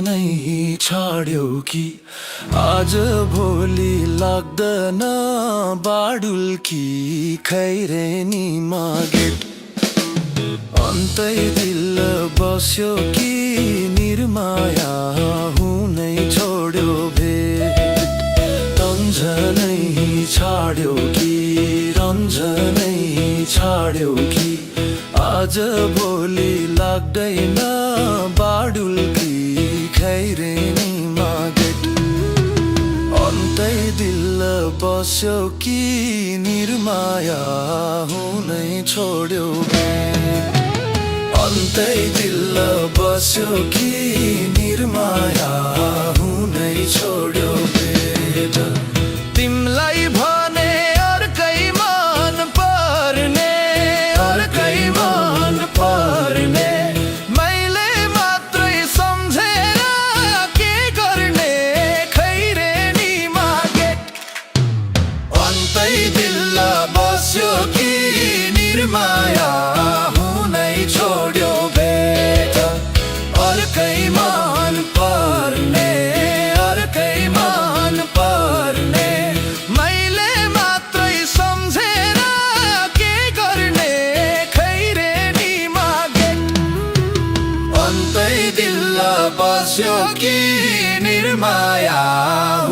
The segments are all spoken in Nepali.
नै छाड्यौ कि आज भोलि लाग्दैन बाडुल्की खैरेनीमा गेट अन्तै दिल बस्यो कि निर्माया हुनै छोड्यो भेट रन्झनै छाड्यो कि रन्झनै छाड्यो कि आज भोलि लाग्दैन बाडुल्की खैरेनीमा गेट अन्तै दिल बस्यो कि निर्माया हुनै छोड्यो भेट अन्तै दिल बस्यो कि निर्माया हुनै छोड्यो भेट तिमलाई भने अर्कै मन पर्ने अर्कै मन पर्ने मैले मात्रै सम्झेर के गर्ने खैरेनीमा गेट अन्तै दिल बस्यो कि निर्माया हुनै छोड्यो भेट अर्कै मन पर्ने अर्कै मन पर्ने मैले मात्रै सम्झेर के गर्ने खैरेनीमा गेट अन्तै दिल बस्यो कि निर्माया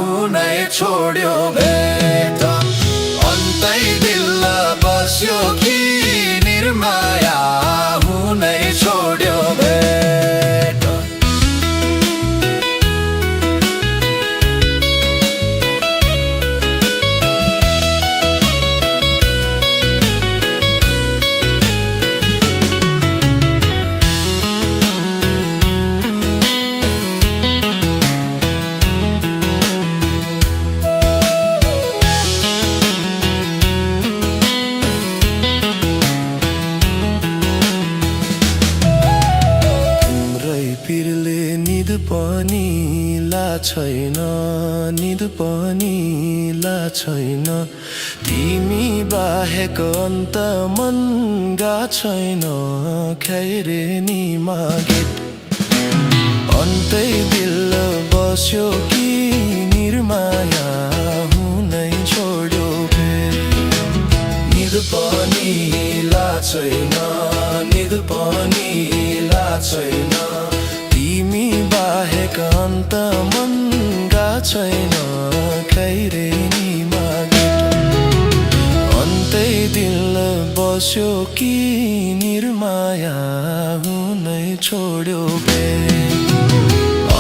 हुनै छोड्यो भेट अन्तै दिल बस्यो कि निर्माया हुनै छोड्यो भेट पिरले निद पनि ला छैन निद पनि ला छैन तिमी बाहेक अन्त मन गा छैन खैरेनीमा गेट अन्तै दिल बस्यो कि निर्माया हुनै छोड्यो भेट निद पनि ला छैन निद पनि ला छैन तिमी बाहेक अन्त मन गा छैन खैरेनीमा गेट अन्तै दिल बस्यो कि निर्माया हुनै छोड्यो भेट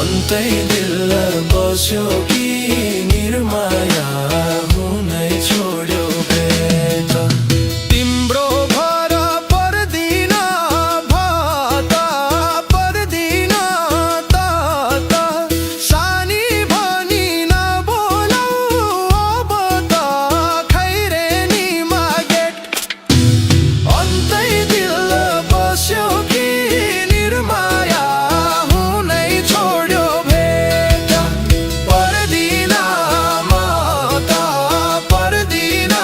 अन्तै दिल बस्यो कि निर्माया हुनै छोड्यो भेट तिम्रो भर पर्दिन भता पर्दिन त सानी भनी नबोलौ अब त खैरेनीमा गेट अन्तै दिल बस्यो कि निर्माया हुनै छोड्यो भेट पर्दिन म त पर्दिन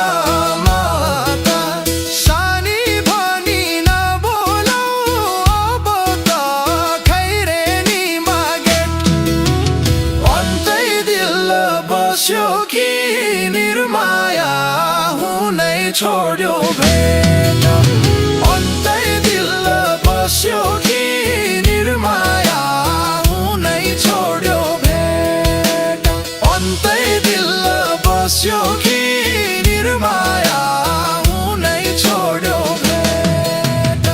म त सानी भनी नबोलौ अब त खैरेनीमा गेट अन्तै दिल बस्यो कि निर्माया हुनै छोड्यो भेट अन्तै दिल बस्यो कि निर्माया हुनै छोड्यो भेट अन्तै दिल बस्यो कि निर्माया हुनै छोड्यो भेट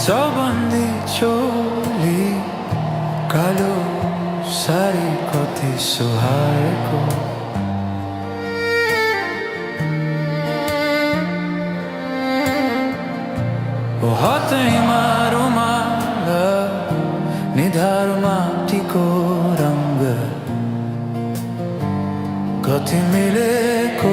चौबन्दी चोली कालो साडी कति सुहाएको हातैमा रुमाल निधारमा टिको रङ्ग कति मिलेको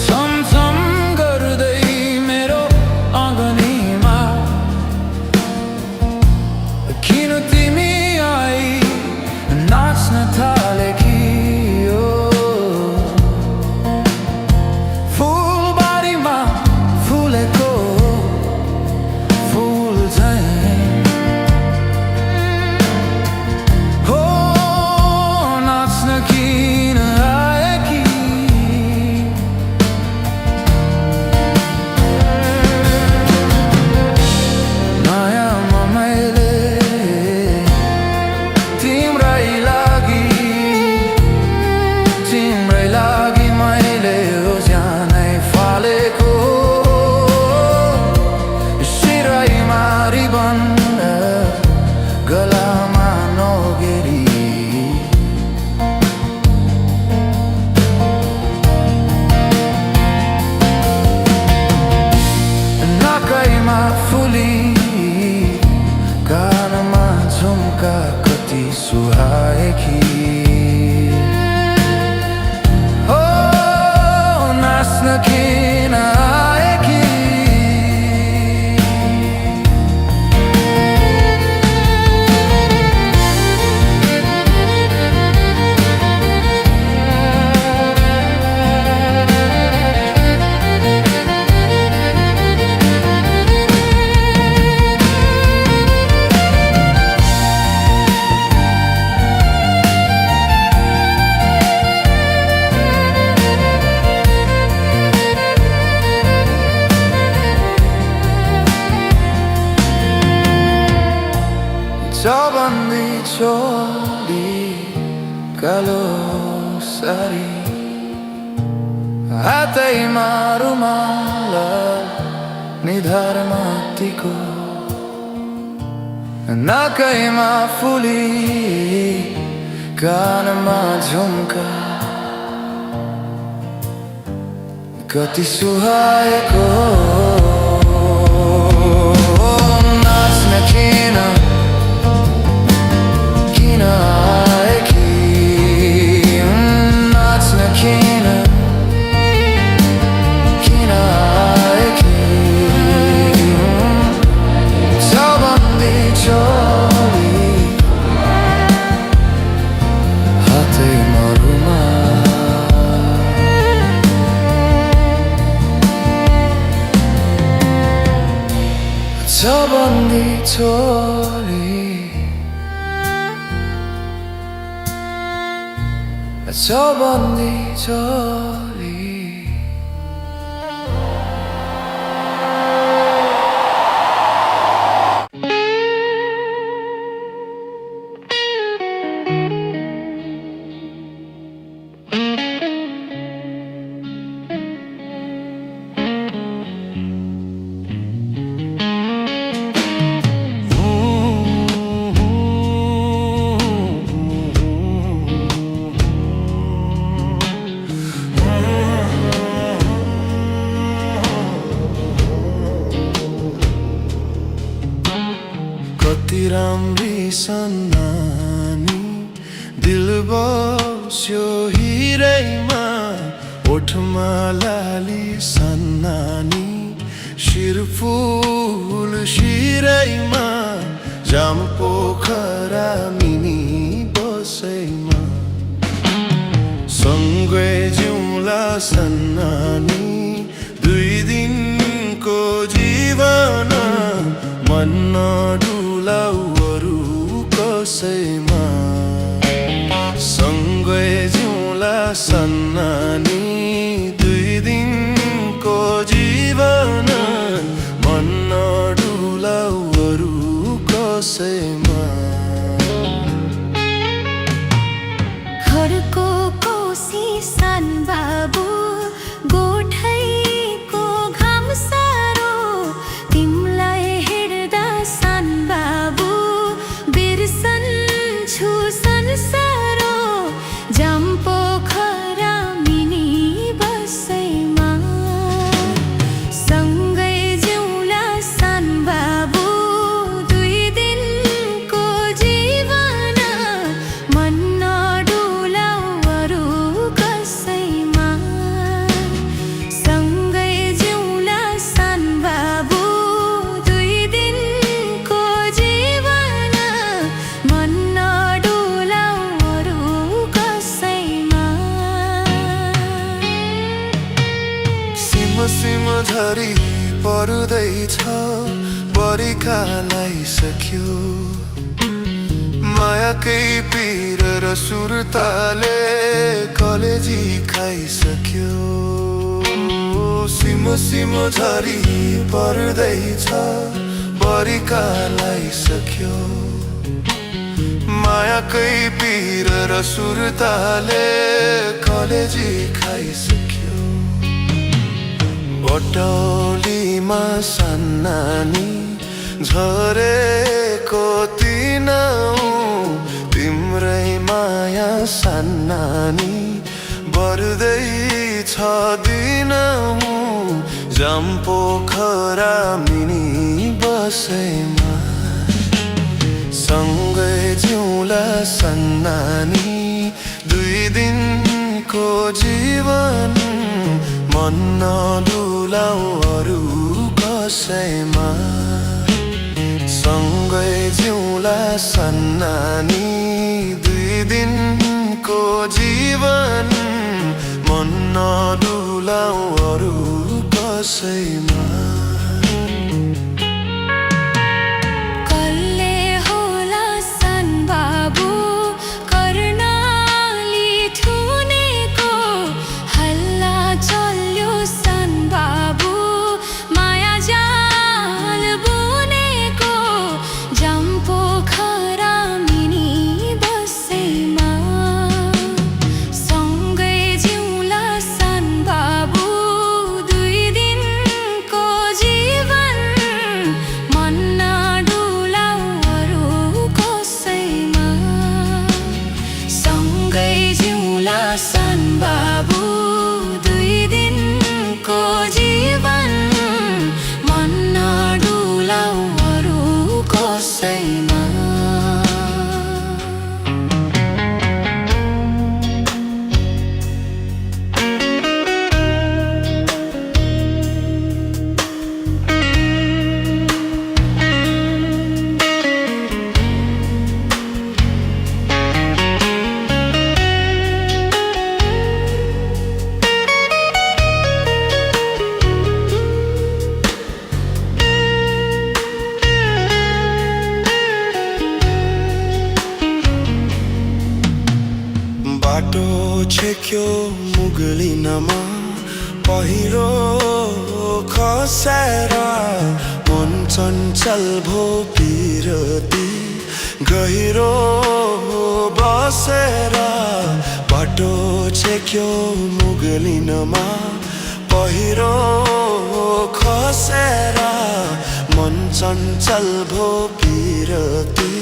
छमछम गर्दै मेरो आँगनीमा किन तिमी आई नाच्न थालेकी कानमा झुम्का कति सुहाएकी हो नाच्न किन आएकी चौबन्दी चोली कालो सारी हातैमा रुमाल निधारमा टिको नाकैमा फुली कानमा झुम्का कति सुहाएको नाच्न किन चौबन्दी चोली चौबन्दी चोली कति राम्री सन्नानी दिल बस्यो हिरैमा ओठमा लाली सन्नानी शिर फूल शिरैमा जाम पोखरा मिनी बसैमा सँगै जिउँला सन्नानी 2 दिनको जीवन मन नडुलाउ अरू कसैमा सँगै जिउँला सन्नानी 2 दिनको जीवन मन नडुलाउ अरू कसैमा घरको कोसी सान बाबु गोठैको घाम सारो तिमलाई हेर्दा सान बाबु बिर्सन्छु संसारो जाम पोखरा मिनी बसैमा सँगै बरिकालाई सक्यो मायाकै पिर र सुर्ताले कलेजी खाइसक्यो सिमो सिमो झरी पर्दैछ बरिकालाई सक्यो मायाकै पिर र सुर्ताले कलेजी खाइसक्यो बटौलीमा सान्नानी झरेको तिनाउ तिम्रै माया सान्नानी बढ्दै छ दिनहु जामपोखरा मिनी बसैमा सँगै जिउँला सन्नानी 2 दिनको जीवन मन नडुलाऊ अरू कसैमा सँगै जिउँला सन्नानी 2 दिनको जीवन मन नडुलाऊ अरू कसैमा सन बाबु 2 दिनको जीवन मन नडुलाऊ अरू कसैमा बाटो छेक्यो मुगलिनमा पहिरो खसेर मन चञ्चल भो पिरती गहिरो बसेर बाटो छेक्यो मुगलिनमा पहिरो खसेर मन चञ्चल भो पिरती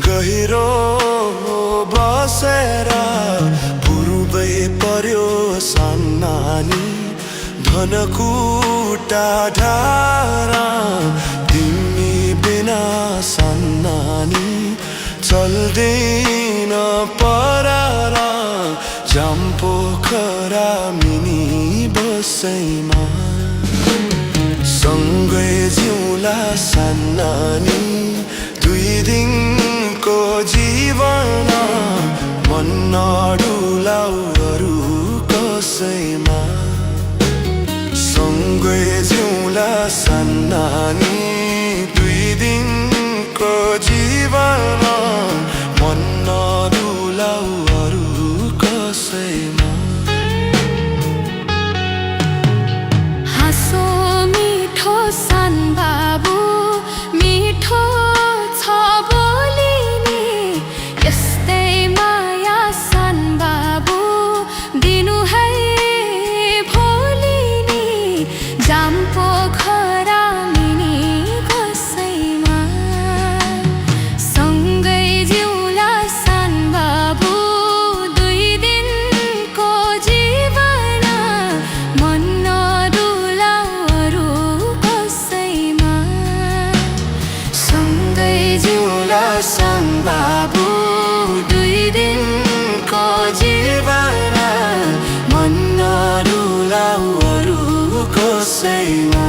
गहिरो बसेर पूर्वै पर्यो सन्नानी धनकुटा ढारा तिमी बिना सन्नानी चल्दैन परारा जामपोखरा मिनी बसैमा सँगै जिउँला सन्नानी 2 दिनको जीवन मन नडुलाऊ अरू कसैमा सँगै जिउँला सन्नानी 2 दिनको जीवन मन नडुलाऊ अरू कसैमा हाँसो मिठो सन बाबु मिठो जामपोखरा मिनी कसैमा सँगै जिउँला सन बाबु 2 दिनको जीवन मन नडुलाऊ अरू कसैमा सँगै जिउँला सन बाबु 2 दिनको जीवन मन नडुलाऊ अरू कसैमा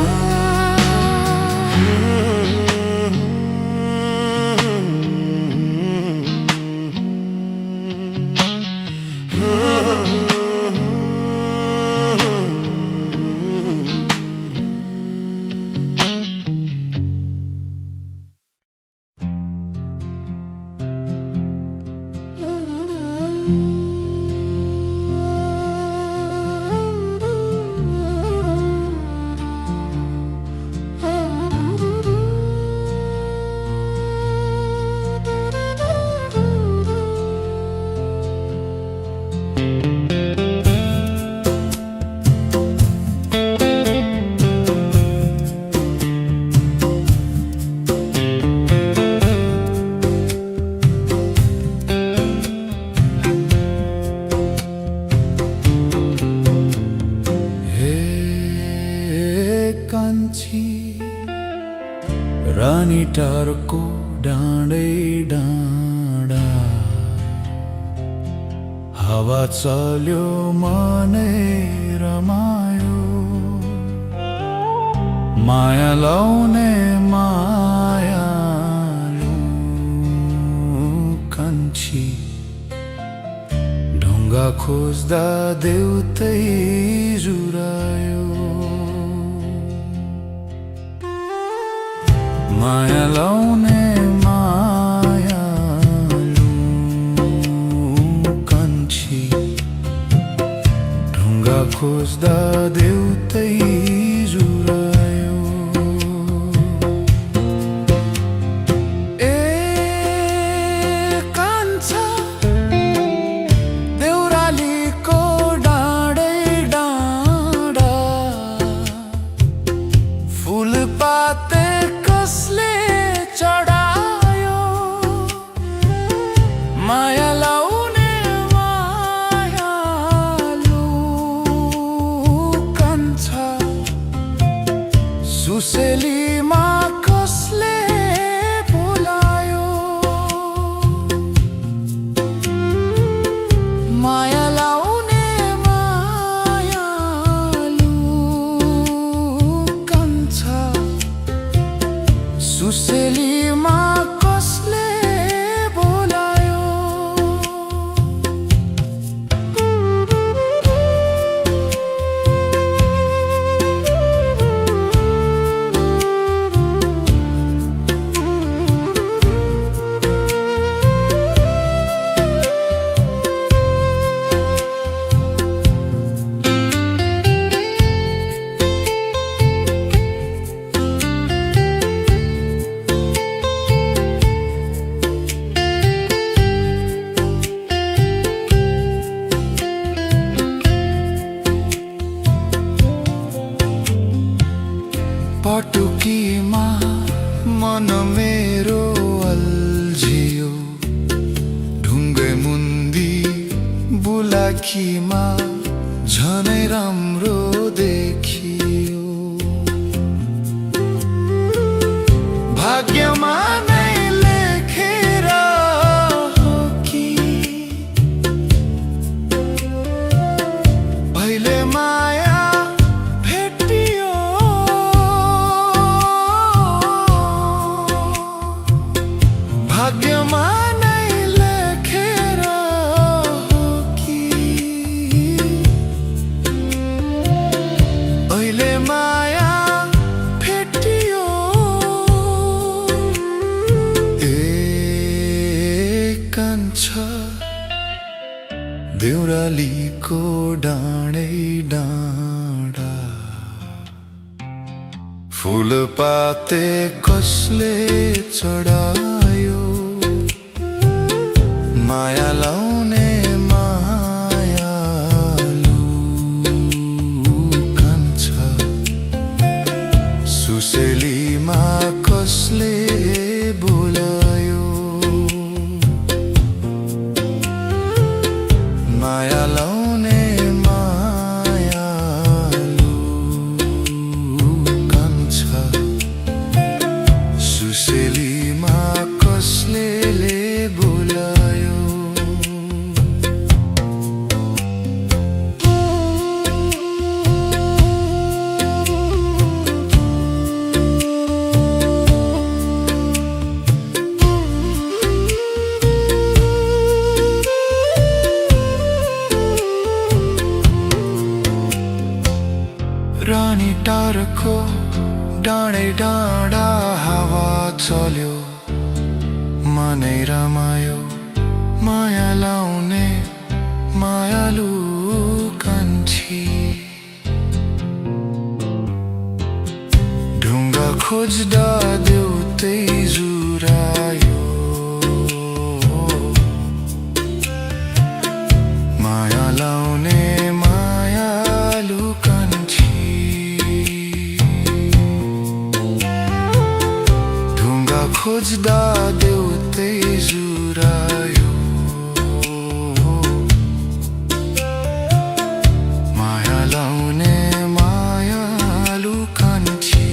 रानीटारको डाँडै डाँडा हावा चल्यो मनै रमायो माया लाउने मायालु कान्छी ढुङ्गा खोज्दा देउतै जुरायो माया लाउने मायालु कान्छी ढुङ्गा खोज्दा देउतै जुरायो ए कान्छा देउरालीको डाँडै डाँडा फुलपाते कसले चढायो माया लाउने मायालु कान्छा सुसेलीमा कसले बोलायो माया लाउने मायालु कान्छा सुसेलीमा कसले बोलायो पटुकीमा मन मेरो अल्झियो ढुङ्गे मुन्दी बुलाकीमा झनै राम्रो देखियो भाग्यमा नै लेखेर हो कि पहिले माया भेटियो भाग्यमा नै लेखेर हो कि अहिले माया भेटियो ए कान्छा देउरालीको डाँडै डाँडा फुलपाते कसले चढायो माया लाउने मायालु कान्छा सुसेलीमा कसले बोलायो माया लाउने मायालु कान्छा सुसेलीमा कसले बोलायो रानीटारको डाँडै डाँडा हावा चल्यो मनै रमायो माया लाउने मायालु कान्छी ढुङ्गा खोज्दा देउतै जुरायो माया लाउने मायालु कान्छी ढुङ्गा खोज्दा देउतै जुरायो माया लाउने मायालु कान्छी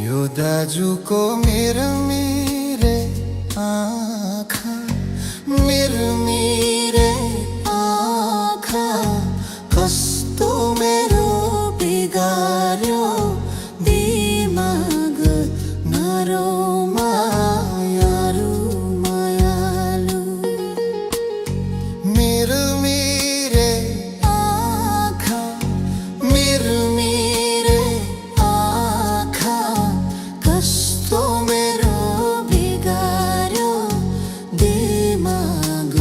यो दाजुको मिरमिरे आँखा, मिरमिरे आँखा कस्तो मेरो बिगार्यो दिमाग नरो मायालु मायालु। मिरमिरे आँखा मिरमिरे आँखा कस्तो मेरो बिगार्यो दिमाग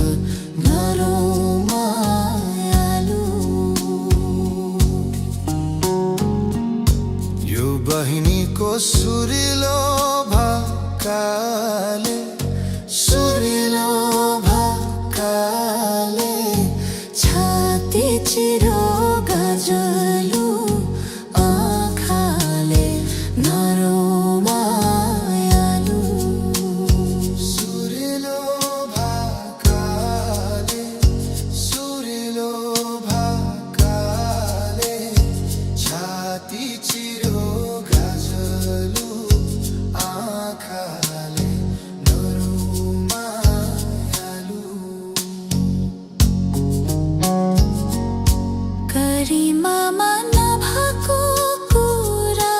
नरो मायालु। यो बहिनीको सुरिलो भाकाले, सुरिलो भाकाले छाती चिरो गजलु आँखाले नरो मायालु। सुरिलो भाकाले, सुरिलो भाकाले छाती चिरो गजलु आँखाले नरो मायालु। गरिमामा नभएको कुरा,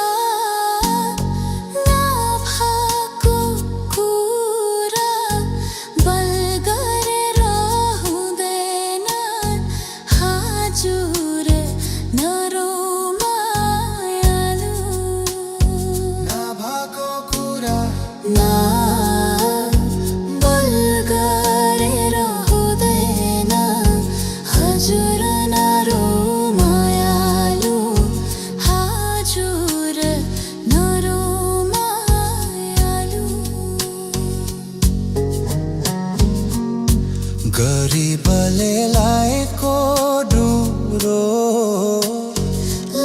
नभएको कुरा बल गरेर हुँदैन हजुर नरो मायालु। नभएको कुरा ना बल गरेर हुँदैन हजुर नरो मायालु, हजुर नरो मायालु। गरिबले लाएको डुरो,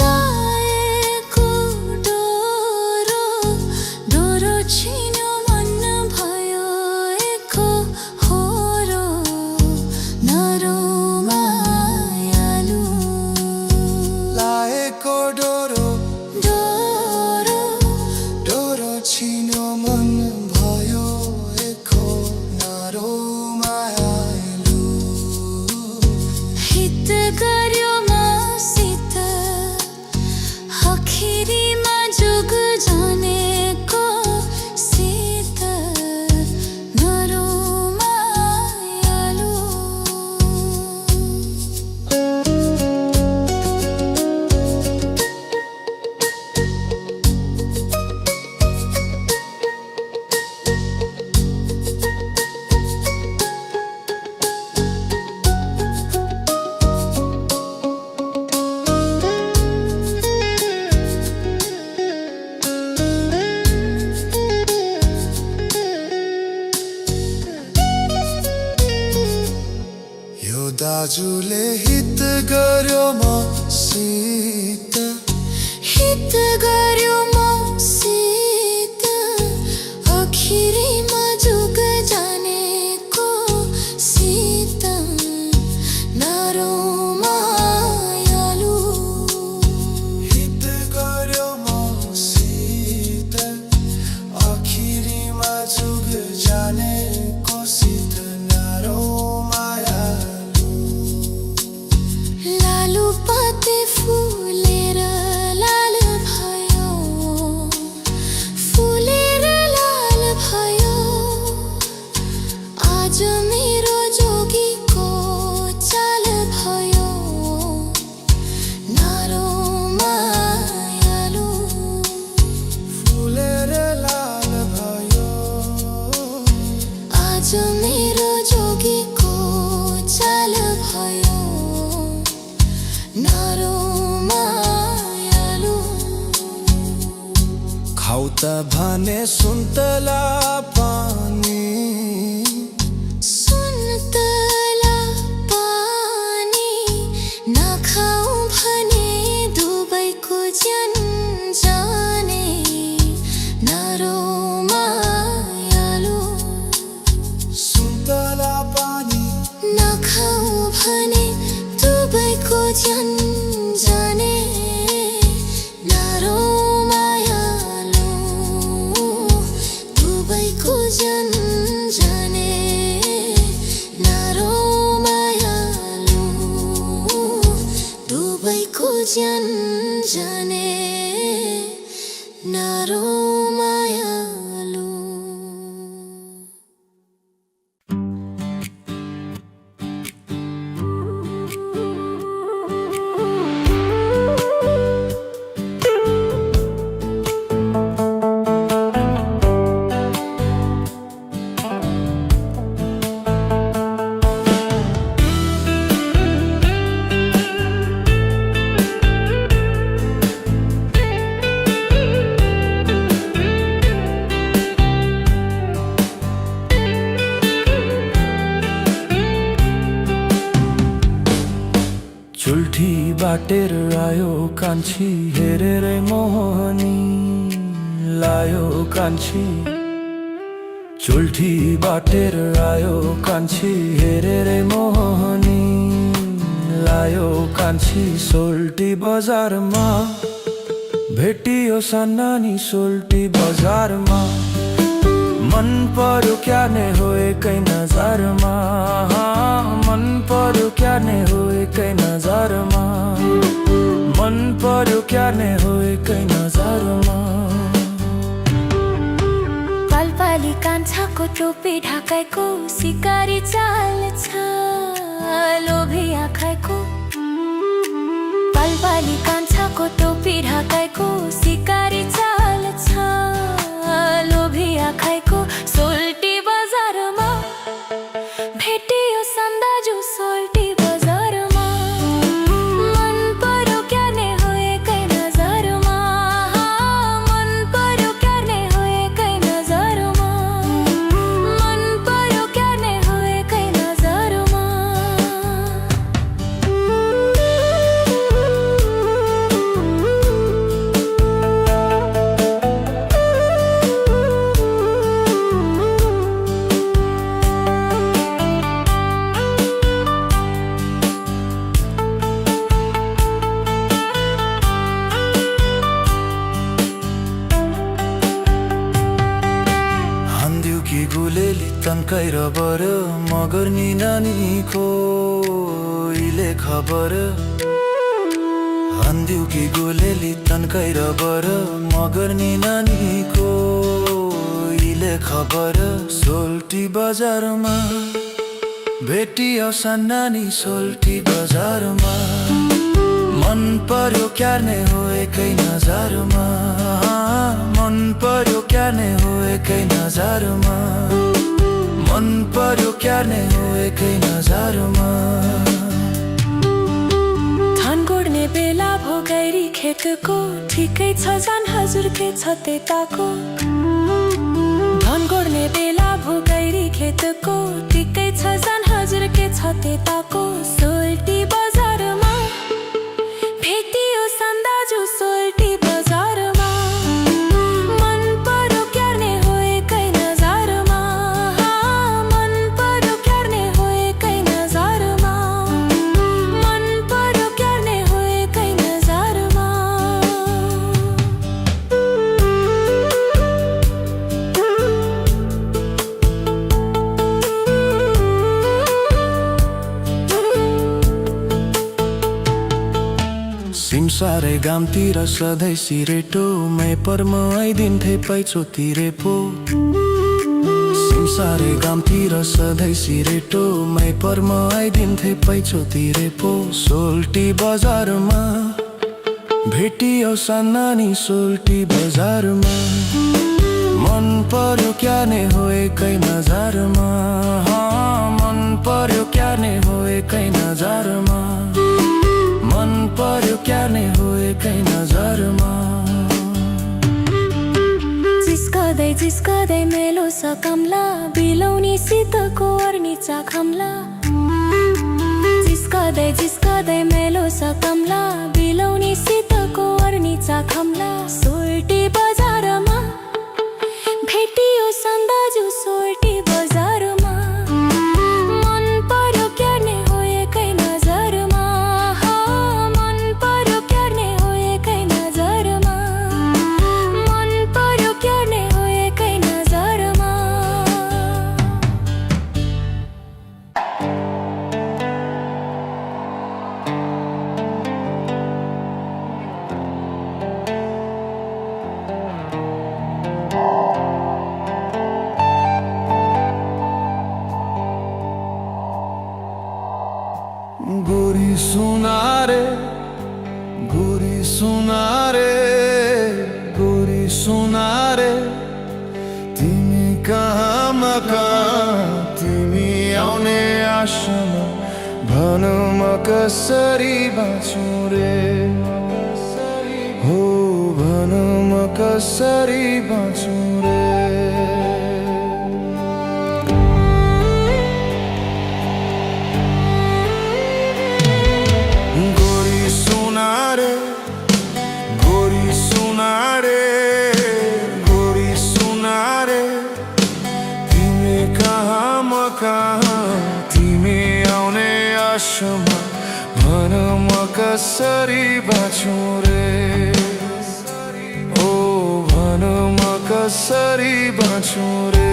लाएको डोरो, डोरो छिन्यो मन भयो एकहोरो नरो मायालु। लाएको डोरो, डोरो डोरो छिन्यो मन भयो एको नरो मायालु। हित गर्यो मसित आखिरीमा जुग जानेको सित नरो मायालु। यो दाजुले हित गर्यो मसित, हित गर्यो मसित आखिरीमा जुग जानेको सित नरो मायालु। हित गर्यो मसित आखिरीमा जुग जानेको सित नरो मायालु। लालु पाते फुलेर लाल भयो, फुलेर लाल भयो आज मेरो जोगीको चाल भयो नरो मायालु। फुलेर लाल भयो आज मेरो जोगीको चाल भयो नरो मायालु। खाउ त भने सुन्तला पानी, सुन्तला पानी नखाऊ भने दुबैको ज्यान जाने नरो मायालु। सुन्तला पानी नखाऊ भने दुबैको ज्यान जाने नरो मायालु। बाटेर आयो कान्छी हेरेर मोहनी लायो कान्छी चुल्ठी बाटेर आयो कान्छी हेरेर मोहनी लायो कान्छी सोल्टी बजारमा भेटियो सानानी सोल्टी बजारमा मन पर्यो क्या नै हो एकै नजरमा मन पर्यो क्या नै हो एकै नजरमा मन पर्यो क्या नै हो एकै नजरमा पालपाली कान्छाको टोपी ढाकाएको सिकारी चाल छ लोभी आँखाको पालपाली कान्छाको टोपी ढाकाएको सिकारी चाल छ लोभी आँखाको सोल्टी बजारमा भेटियो सन्दाजु सोल्टी बजारमा मन पर्यो क्या नै हो एकै नजरमा मन पर्यो क्या नै हो एकै नजरमा मन पर्यो क्या नै हो एकै नजरमा हान्दिउकी गुलेली तन्काइ रबर मगर नि नानीको इले खबर हान्दिउकी गुलेली तन्काइ रबर मगर नि नानीको इले खबर सोल्टी बजारमा भेटियो सानानी सोल्टी बजारमा मन पर्यो क्या नै हो एकै नजरमा मन पर्यो क्या नै हो एकै नजरमा मन पर्यो क्या नै हो एकै नजरमा धान गोड्ने बेला भोगैरी खेतको ठिकै छ जान हजुर के छ त्यताको धान गोड्ने बेला भोगैरी खेतको ठिकै छ जान हजुर के छ त्यताको सोल्टी बजारमा भेटियो सन्दाजु सोल्टी बजारमा मन पर्यो क्या नै हो एकै नजरमा मन पर्यो क्या नै हो एकै नजरमा मन पर्यो क्या नै हो एकै नजरमा सिमसारे गामतिर सधैँ सिरेटो मै पर्म आइदिन्थे पैचोतिर पो सिमसारे गामतिर सधैँ सिरेटो मै पर्म आइदिन्थे पैचोतिर पो सोल्टी बजारमा भेटियो सानानी सोल्टी बजारमा मन पर्यो क्या नै हो एकै नजरमा मन पर्यो क्या नै हो एकै नजरमा मन पर्यो क्या नै हो एकै नजरमा जिस्कदै मेलो सकमला बिलौनी शीतको अर्नी चाखमला जिस्कदै मेलो सकमला बिलौनी शीतको अर्नी चाखमला सोल्टी बजारमा भेटियो सन्दाजु सोल्टी बजारमा मन पर्यो क्या नै हो एकै नजरमा मन पर्यो क्या नै हो एकै नजरमा मन पर्यो क्या नै हो एकै नजरमा गोरी सुनारे गोरी सुनारे गोरी सुनारे तिमी कहाँ मकहाँ तिमी आउने आशामा भन म कसरी बाँचु रे हो भन म कसरी बाँचु रे गोरी सुन कहाँ तिमी आउने आशामा भन म कसरी बाँचौँ रे ओ भन म कसरी बाँचौँ रे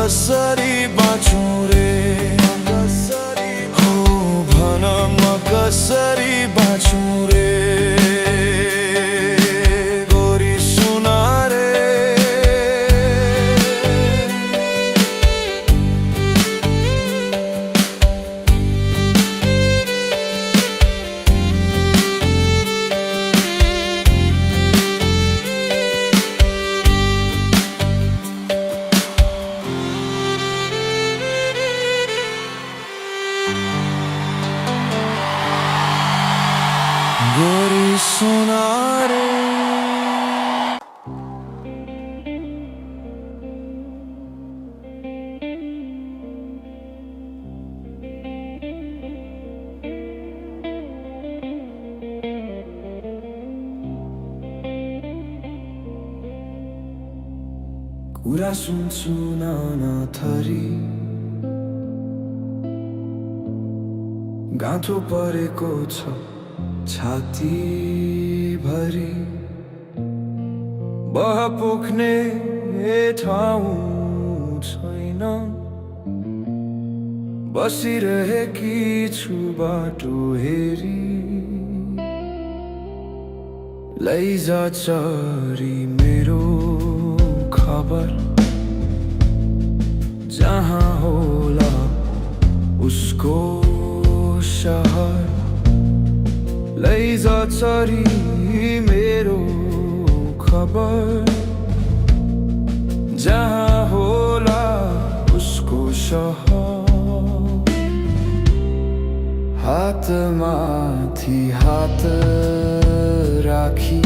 कसरी बाँचौँ रे हो भन म कसरी बाँचौँ रे गोरी सुना रे गोरी सुना रे कुरा सुन्छु नाना थरी गाँठो परेको छ छाती भरी बहपुग्ने ठाउँ छैन बसिरहेकी छु बाटो हेरी लैजा चरी मेरो खबर जहाँ होला उसको शहर लैजा चरी मेरो खबर जहाँ होला उसको सहर हातमाथि हात राखी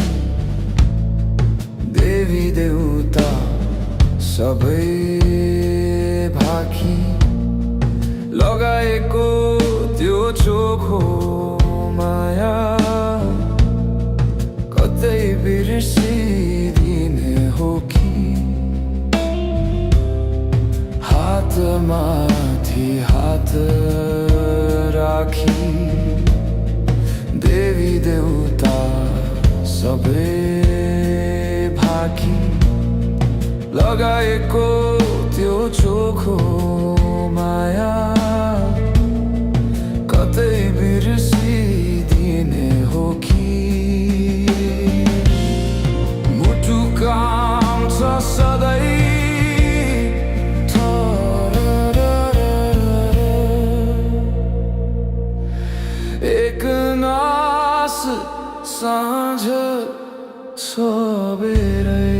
देवी देउता सबै भाकी लगाएको त्यो चोखो माया कतै बिर्सिदिने हो कि हातमाथि हात राखी देवी देउता सबै भाकी लगाएको त्यो चोखो माया कतै बिर्सिदिने हो कि मुटु काम्छ सधैँ एक नास साँझ सबेरै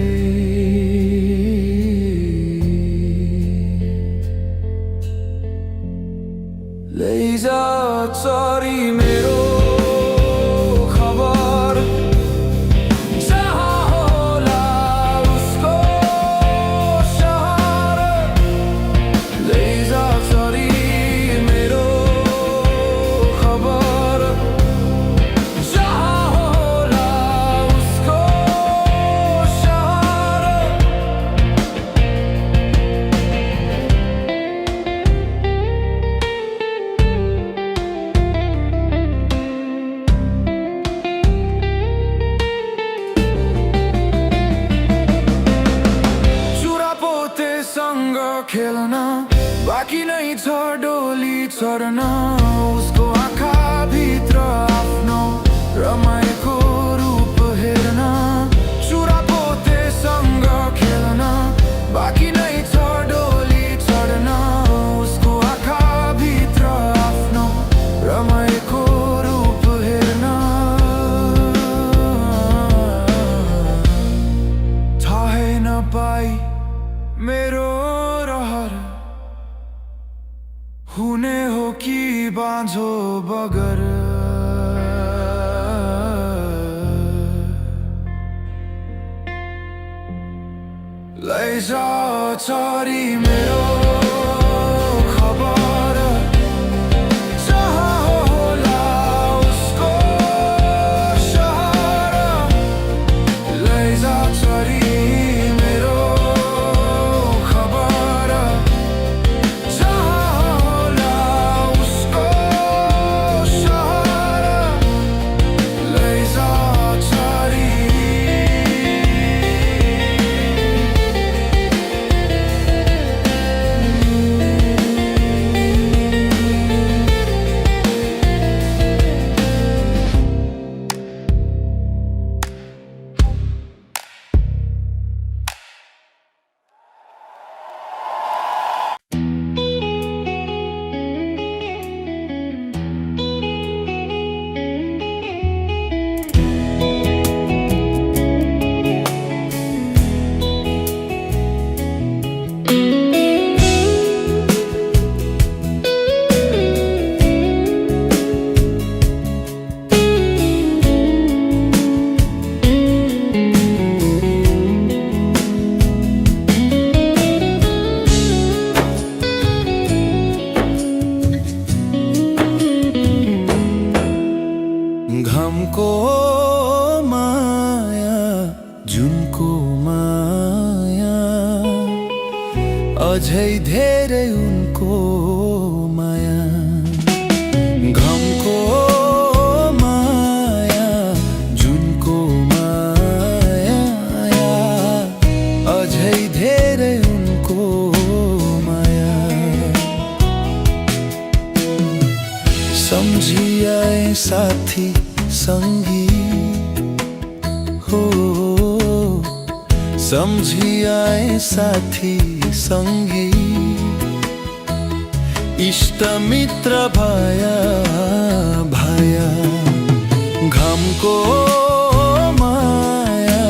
लैजा चरी मेरो खबर जहाँ होला उसको सहर लैजा चरी मेरो खबर जहाँ होला उसको सहर सँग खेल्न बाँकी नै छ डोली चढ्न उसको आँखा भित्र आफ्नो रमाएको रूप हेर्न चुरापोतेसँग खेल्न बाँकी नै छ डोली चढ्न उसको आँखा भित्र आफ्नो रमाएको रूप हेर्न थाहै नपाई मेरो रहर हुने हो कि बाँझो बगर लैजा चरी मेरो खबर जहाँ होला उसको सहर लैजा चरी घमको माया जुनको माया अझै धेरै उनको माया घमको माया जुनको माया अझै धेरै उनको माया सम्झिआए साथी संगी हो सम्झिआए साथी संगी इष्ट मित्र भया भया घमको माया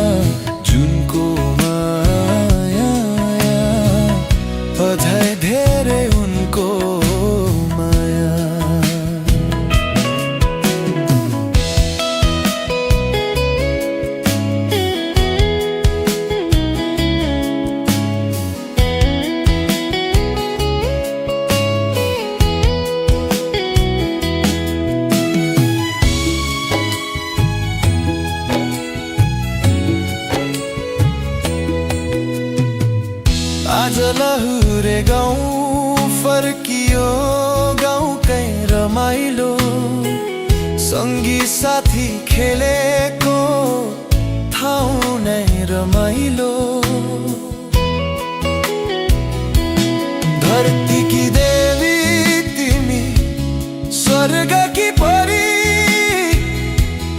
सँगी साथी खेलेको ठाउँ नै रमाइलो। धरती की देवी तिमी स्वर्ग की परी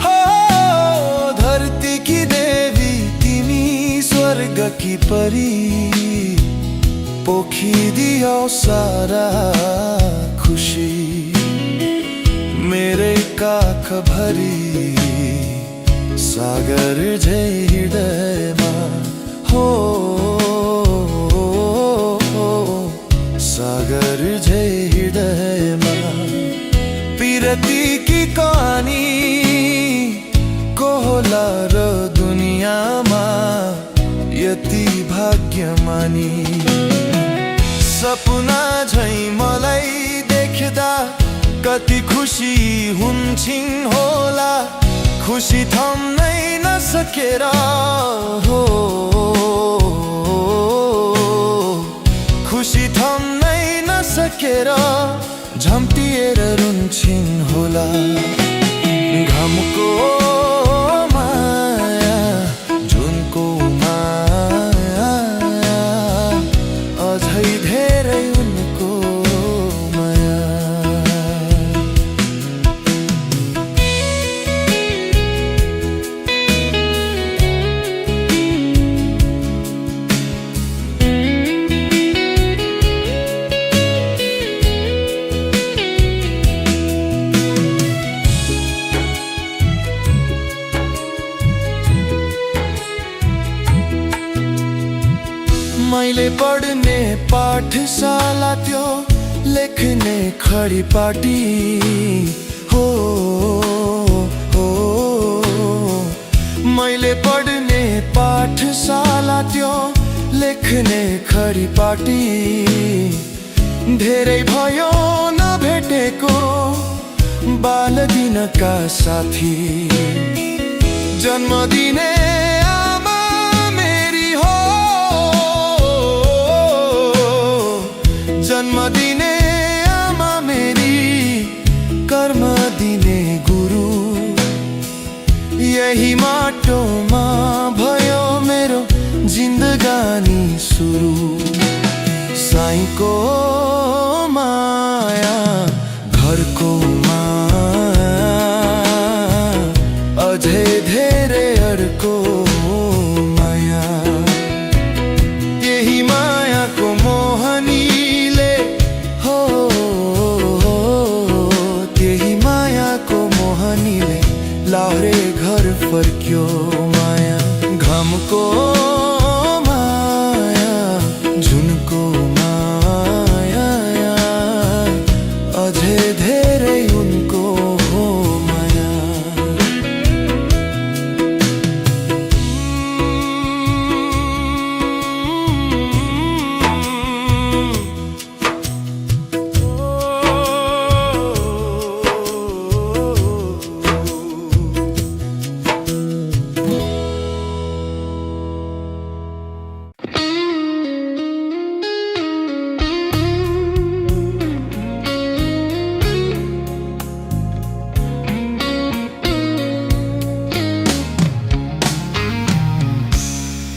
हो। धरती की देवी तिमी स्वर्ग की परी पोखिदियो सारा खुशी मेरे काख भरी। सागर झै हृदयमा हो, सागर झै हृदयमा पिरती की कहानी को होला र दुनियाँमा यति भाग्यमानी। सपना झै मलाई देख्दा कति खुसी हुन्छिन् होला, खुसी थम्नै नसकेर हो, खुसी थम्नै नसकेर झम्टिएर रुन्छिन् होला। घामको माया जुनको माया अझै धेरै उनको माया। मैले पढ्ने पाठशाला त्यो लेख्ने खडीपाटी हो, हो। मैले पढ्ने पाठशाला त्यो लेख्ने खडीपाटी धेरै भयो नभेटेको बाल दिनका साथी। जन्म दिने जन्म दिने आमा मेरी, कर्म दिने गुरु। यही माटोमा भयो मेरो जिन्दगानी सुरु। साईको माया घरको माया अझै धेरै अर्को माया। यही मायाको मोहनी लारे घर फर्क्यो माया। घामको माया जुनको माया अझै धेरै उनको माया।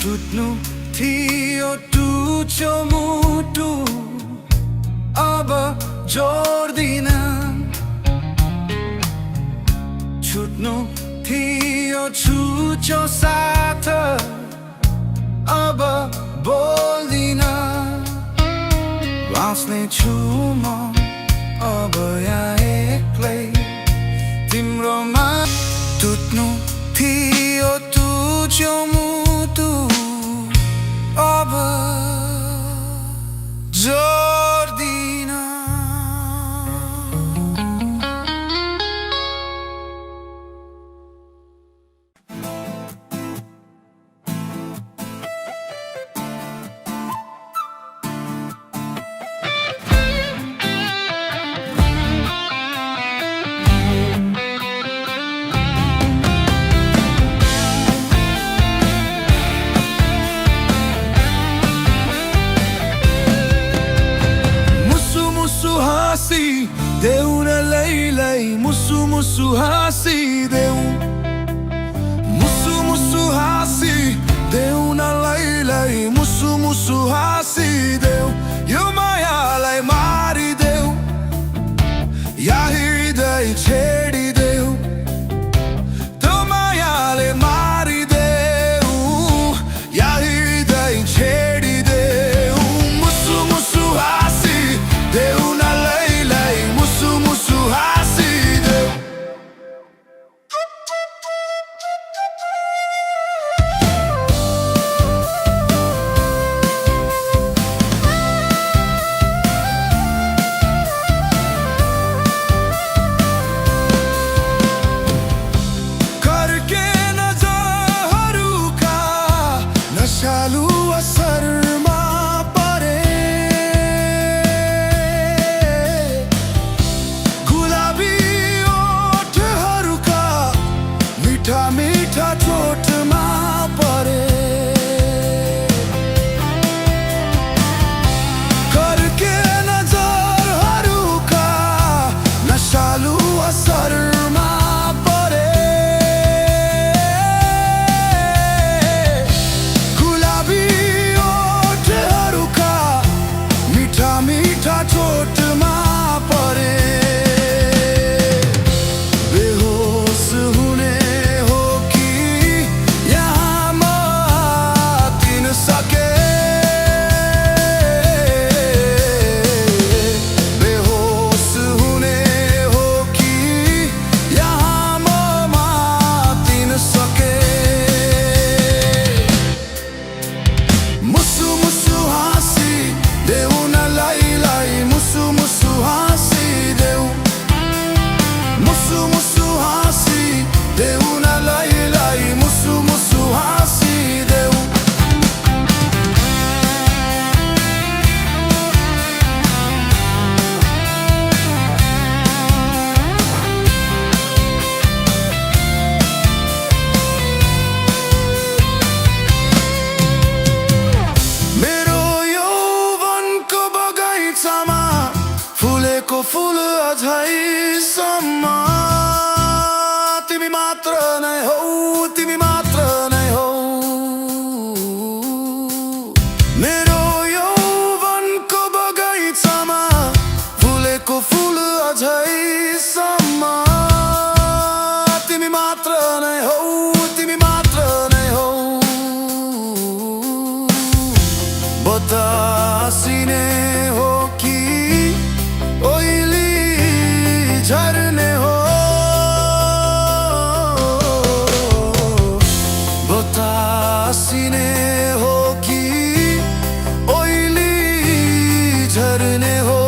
टुट्नु थियो टुच्यो मुटु अब जोड्दिन। छुट्नु थियो छुच्यो साथ अब बोल्दिन। बाँच्ने छु म अब यहाँ एक्लै तिम्रोमा। टुट्नु थियो टुच्यो मुटु अब जोड्दिन। मुसु हाँसिदेऊ मुसु मुसु हाँसिदेऊ न लैलाई मुसु मुसु हाँसिदेऊ यो मायालाई मारिदेऊ या हृदय छेडिदेऊ त्यो मायाले मारिदेऊ या हृदय छेडिदेऊ मुसु मुसु हाँसिदेऊ न लैलाई मुसु मुसु हाँसिदेऊ करके नजरहरूका नशालु असरमा परे गुलाबी ओठहरूका मिठा मिठा चोटमा परे करके नजरहरूका नशालु असरमा परे गुलाबी ओठहरूका मिठा मिठा चोटमा परे बेहोस हुने हो कि यहाँ म आतिन सके बेहोस हुने हो कि यहाँ म मातिन सके मुसु मुसु हाँसिदेऊ न लैलाई मुसु मुसु हाँसिदेऊ मुसु मुसु हाँसिदेऊ न लैलाई मुसु मुसु हाँसिदेऊ मेरो यौवनको बगैँचामा फुलेको फुल अझैसम्म तिमी मात्र नै हौ तिमी मात्र नै हौ मेरो यौवनको बगैँचामा फुलेको फुल अझैसम्म तिमी मात्र नै हौ तिमी मात्र नै हौ बतासिने हो कि ओइली झर्ने हो बतासिने हो कि ओइली झर्ने हो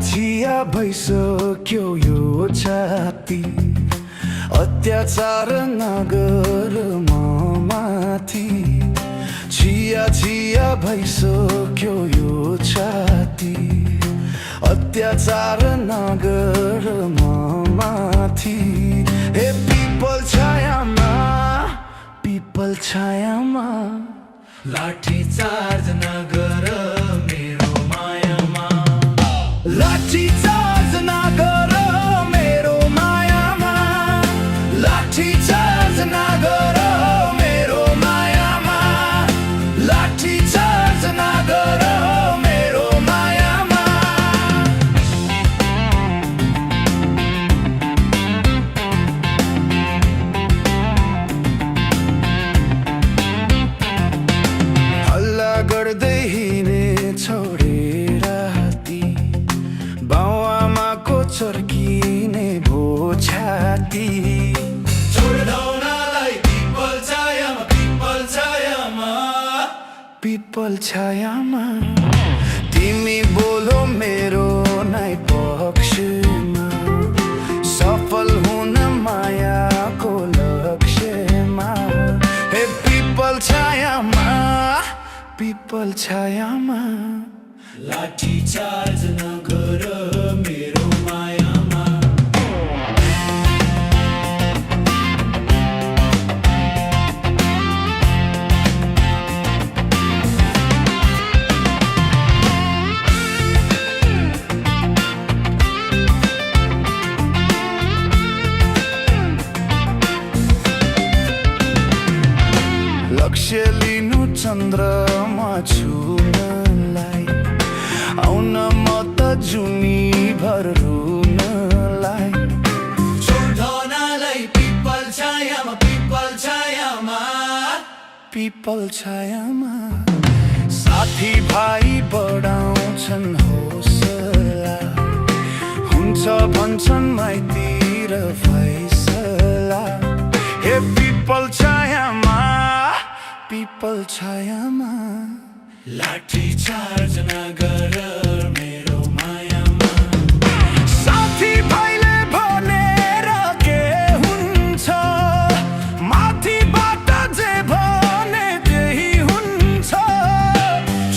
छिया भइसक्यो यो छाती अत्याचार नगर म माथि छिया छिया भइसक्यो यो छाती अत्याचार नगर म माथि हे पिपल छायामा लाठी चार्ज नगर मेरो मायामा लाठी चार्ज नगर मेरो मायामा लाठी चार्ज नगर मेरो मायामा लाठी चार्ज नगर मेरो मायामा हल्ला गर्दै हिँडेछ पिपल छायामा तिमी बोलो मेरो नै पक्षमा सफल हुन मायाको लक्ष्यमा हे पिपल छायामा लाठी चार्ज नगर मेरो मायामा लक्ष्य लिनु चन्द्रमा छुनलाई आउन म त जुनी भर रुनलाई छोड्नलाई पिपल छायामा साथी भाइ बढाउँछन् हौसला हुन्छ भन्छन् माइतिर फैसला हे पिपल छायामा लाठी चार्ज नगर मेरो मायामा साथी भाइले भनेर के हुन्छ माथिबाट जे भने त्यही हुन्छ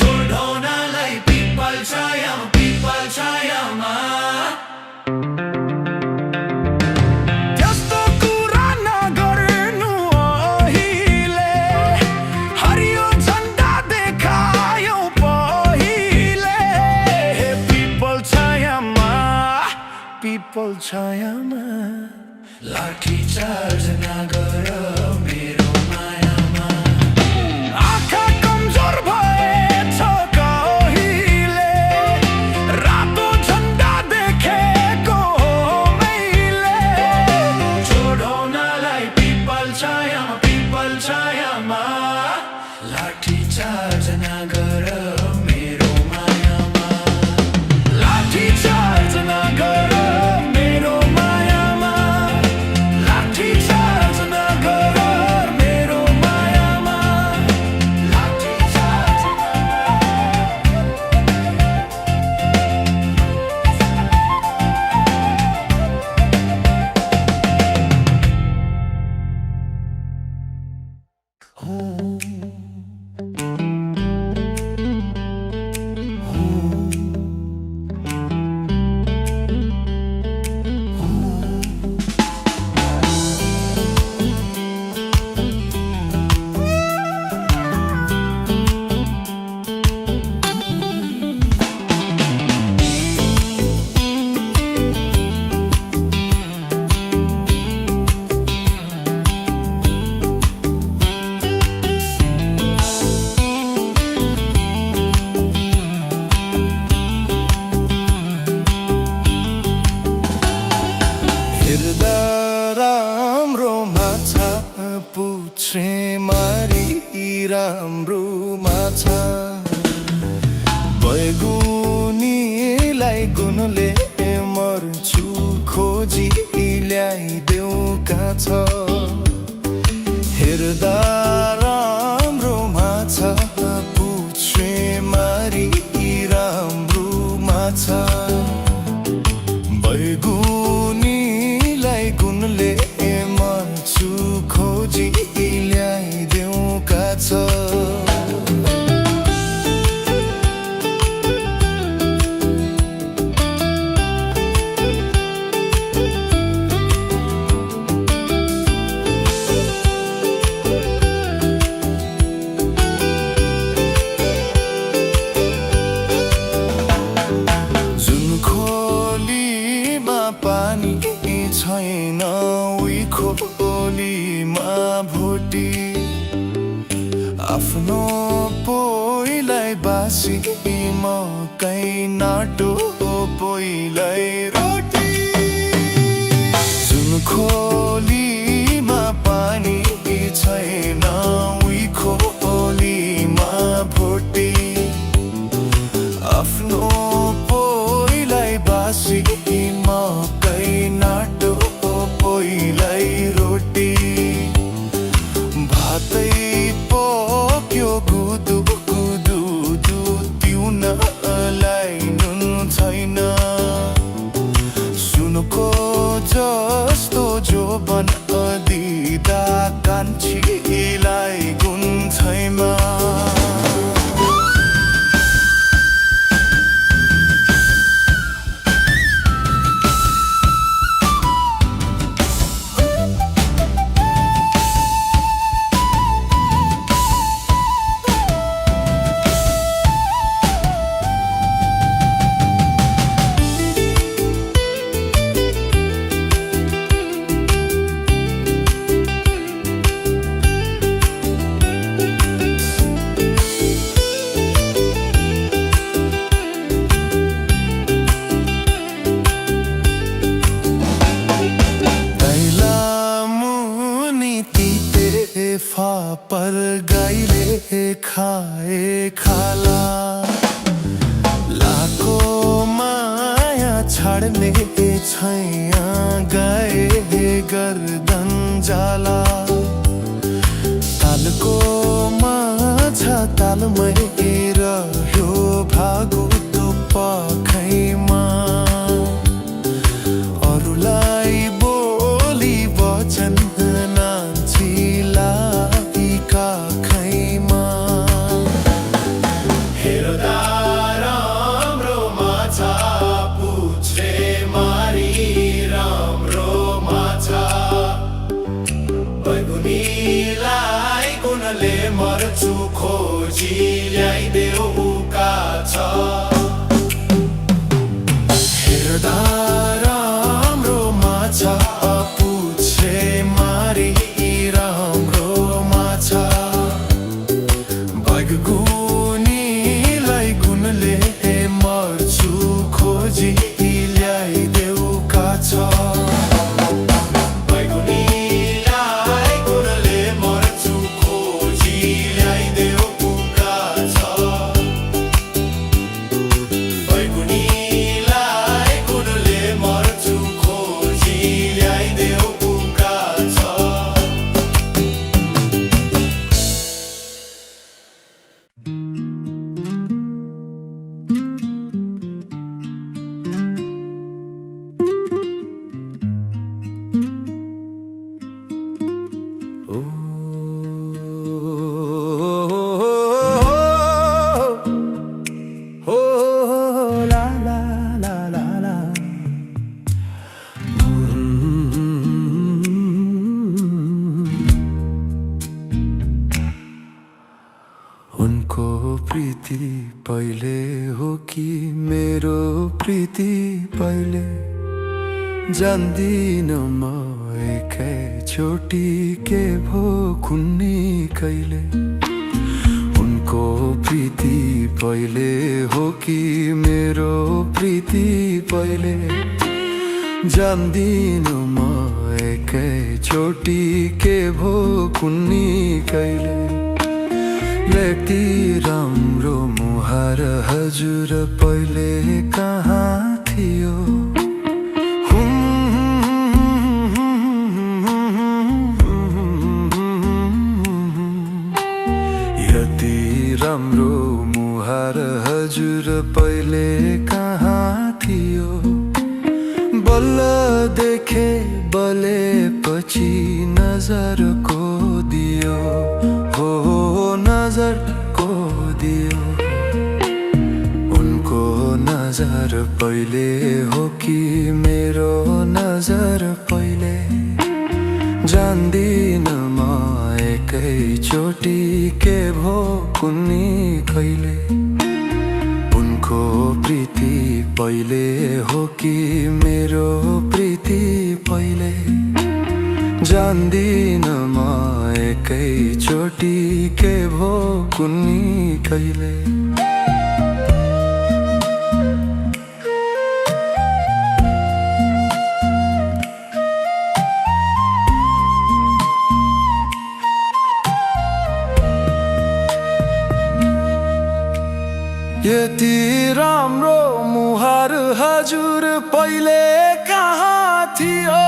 छोड्नलाई पिपल छायामा पिपल छायामा लाठी चार्ज नगर मेरो मायामा आँखा कमजोर भएछ कहिले रातो झन्डा देखेको हो मैले छोड्नलाई पिपल छायामा लाठी चार्ज नगर मेरो मायामा लाठी चार्ज नगर राम्रो माछा बैगुनीलाई गुनले मर्छु खोजी ल्याइदेऊ काछ हेर्दा राम्रो माछा पुछे मारी राम्रो माछा बैगुनीलाई गुनले मर्छु खोजी ल्याइदेऊ काछ छैन उही खोलीमा भोटी आफ्नो पोइलाई बासी मकै नाटो पोइलाई रोटी जुन खोलीमा पानी छैन उही खोलीमा भोटी आफ्नो पोइलाई बासी मकै नाटो पोइलाई रोटी भातै पोक्यो गुदुको पर गाईले खाए खाला लाको माया छाड्ने छैया गाए गर्दन जाला तालको माछा तालमै रह्यो भागो तो पखैमा अरूलाई बोली वचन नान्छिलाई काखैमा हेर्दा राम्रो माछा पुच्छे मारी राम्रो माछा बैगुनीलाई कुनले मर्छु खोजी ल्याइदेऊ उका छ हेर्दा राम्रो माछा पुच्छे मारी राम्रो माछा बैगुनीलाई कुनले मर्छु खोजी ल्याइदेऊ का छ उनको प्रीति पहिले हो कि मेरो प्रीति पहिले जान्दिन म एकैचोटि के भो कुन्नी कहिले उनको प्रीति पहिले हो कि मेरो प्रीति पहिले जान्दिन म एकैचोटि के भो कुन्नी कहिले व्यक्ति राम्रो मुहार हजुर पहिले कहाँ थियो यति राम्रो मुहार हजुर पहिले कहाँ थियो बल्ल देखे बलेपछि नजरको दियो हो नजर को दियो उनको नजर पहिले हो कि मेरो नजर पहिले जान्दिन म एकैचोटि के भो कुन्नी कहिले उनको प्रीति पहिले हो कि मेरो प्रीति पहिले जान्दिन म एकैचोटि के भो कुन्नी कहिले यति राम्रो मुहार हजुर पहिले कहाँ थियो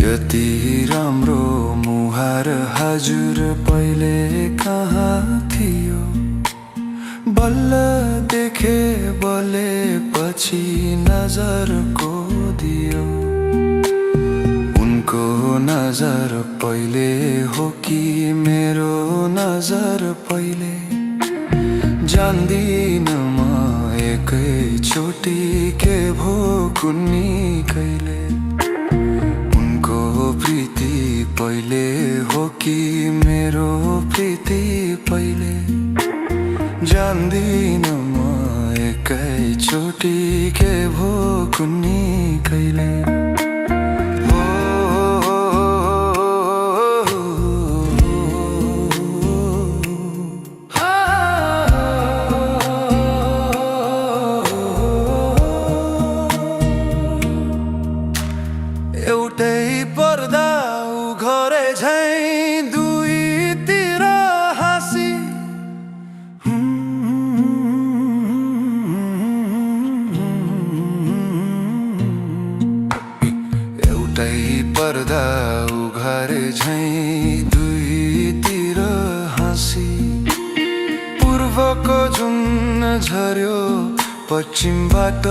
यति राम्रो मुहार हजुर पहिले कहाँ थियो बल्ल देखे बलेपछि नजरको दियो उनको नजर पहिले हो कि मेरो नजर पहिले जान्दिन म एकैचोटि के भो कुन्नी कहिले उनको प्रीति पहिले हो कि मेरो प्रीति पहिले जान्दिन म एकैचोटि के भो कुन्नी कहिले पर्दा उघारे झैं दुईतिर हाँसी पूर्वको जुन झर्यो पश्चिमबाट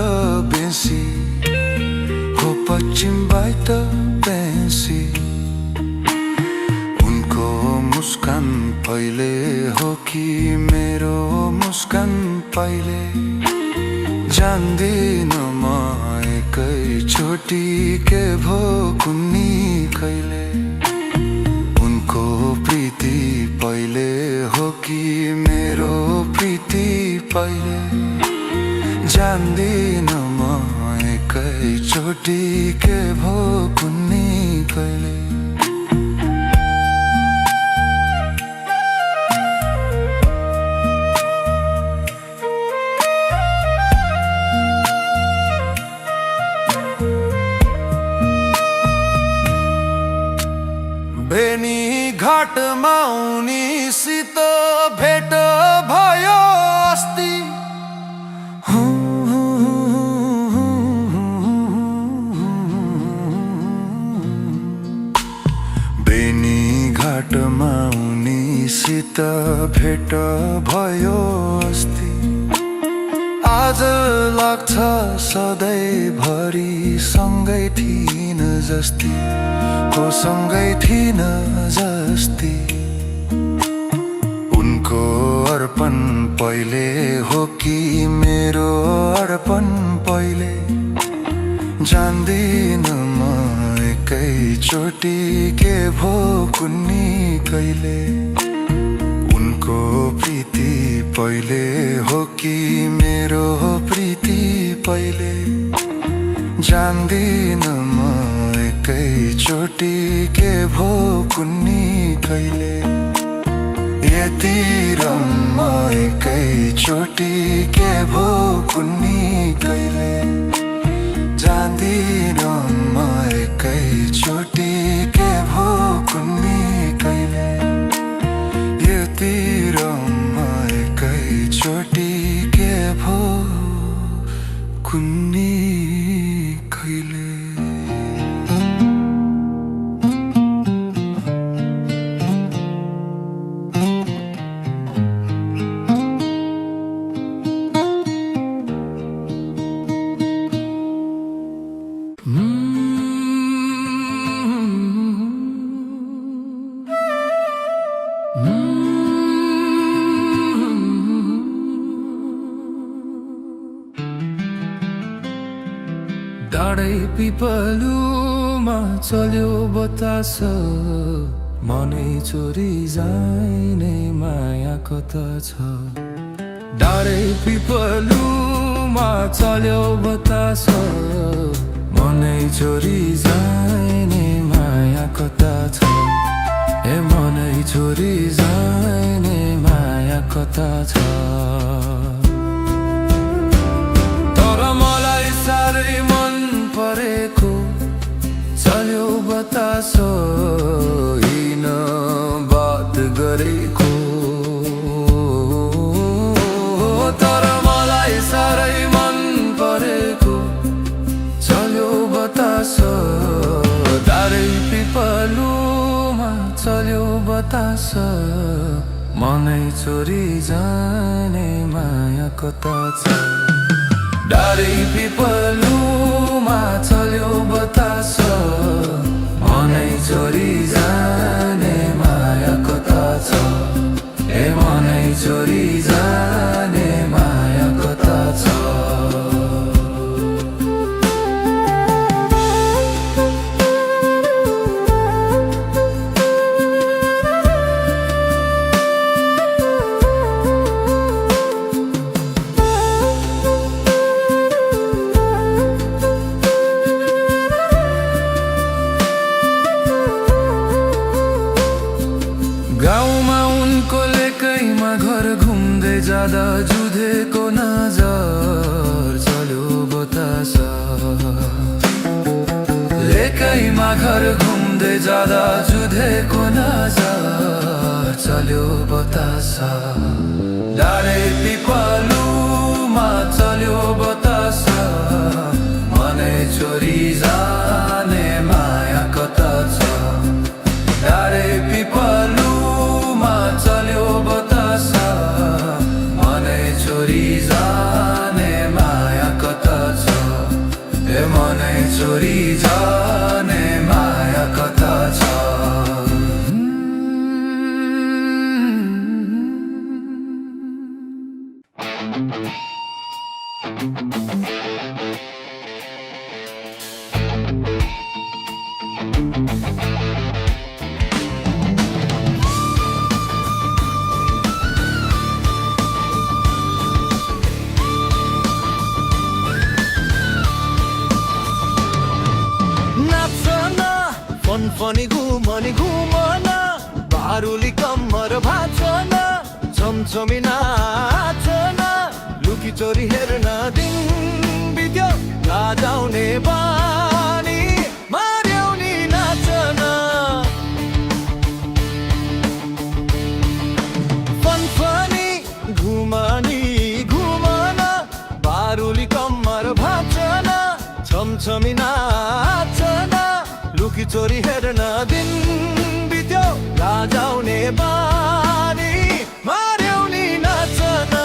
बेसी हो पश्चिमबाट बेसी उनको मुस्कान पहिले हो कि मेरो मुस्कान पहिले जान्दिन म एकैचोटि के भो कुन्नी कहिले उनको प्रीति पहिले हो कि मेरो प्रीति पहिले जान्दिन म एकैचोटि के भो कुन्नी कहिले बेनी घाटमा उनीसित भेट भयो अस्ति बेनी घाटमा उनीसित भेट भयो अस्ति आज लाग्छ सधैँभरि सँगै थिइन जस्ती को सँगै थिइन जस्ती उनको अर्पण पहिले हो कि मेरो अर्पण पहिले जान्दिन म एकैचोटि के भो कुन्नी कहिले उनको प्रीति पहिले हो कि मेरो प्रीति पहिले जान्दिन म एकैचोटि के भो कुन्नी कहिले यतिर म एकैचोटि के भो कुन्नी कहिले जान्दिन म एकैचोटि के भो कुन्नी कहिले यतिर म एकैचोटि के भो कुन्नी कहिले डाँडै पिपलुमा चल्यो बतास मनै चोरी जाने माया कता छ डाँडै पिपलुमा चल्यो बतास मनै चोरी जाने माया कता छ ए मनै चोरी जाने माया कता छ तर मलाई साह्रै मन परेको चल्यो बतास हिन बात गरेको तर मलाई साह्रै मन परेको चल्यो बतास डाँडै पिपलुमा चल्यो बतास मनै चोरी जाने माया कता छ डाँडै पिपलुमा चल्यो बतास मनै चोरी जाने माया कता छ ए मनै चोरी जाने माया कता छ गाउँमा उनको लेकैमा घर घुम्दै जाँदा जुधेको नजर चल्यो बतास लेकैमा घर घुम्दै जाँदा जुधेको नजर चल्यो बतास डाँडै पिपलुमा चल्यो बतास मनै चोरी जाने माया कता नै चोरी जाने माया कता छ फनफनी घुमनी घुमना बारुली कम्मर भाँचना छमछमी नाचना लुकी चोरी हेर्न दिन बित्यो लाजाउने बानी मार्याउने नाचना फनफनी घुमनी घुमना बारुली कम्मर भाँचना छमछमी नाचना लुकी चोरी हेर्न दिन बित्यो लाजाउने बानी मार्याउने नाचना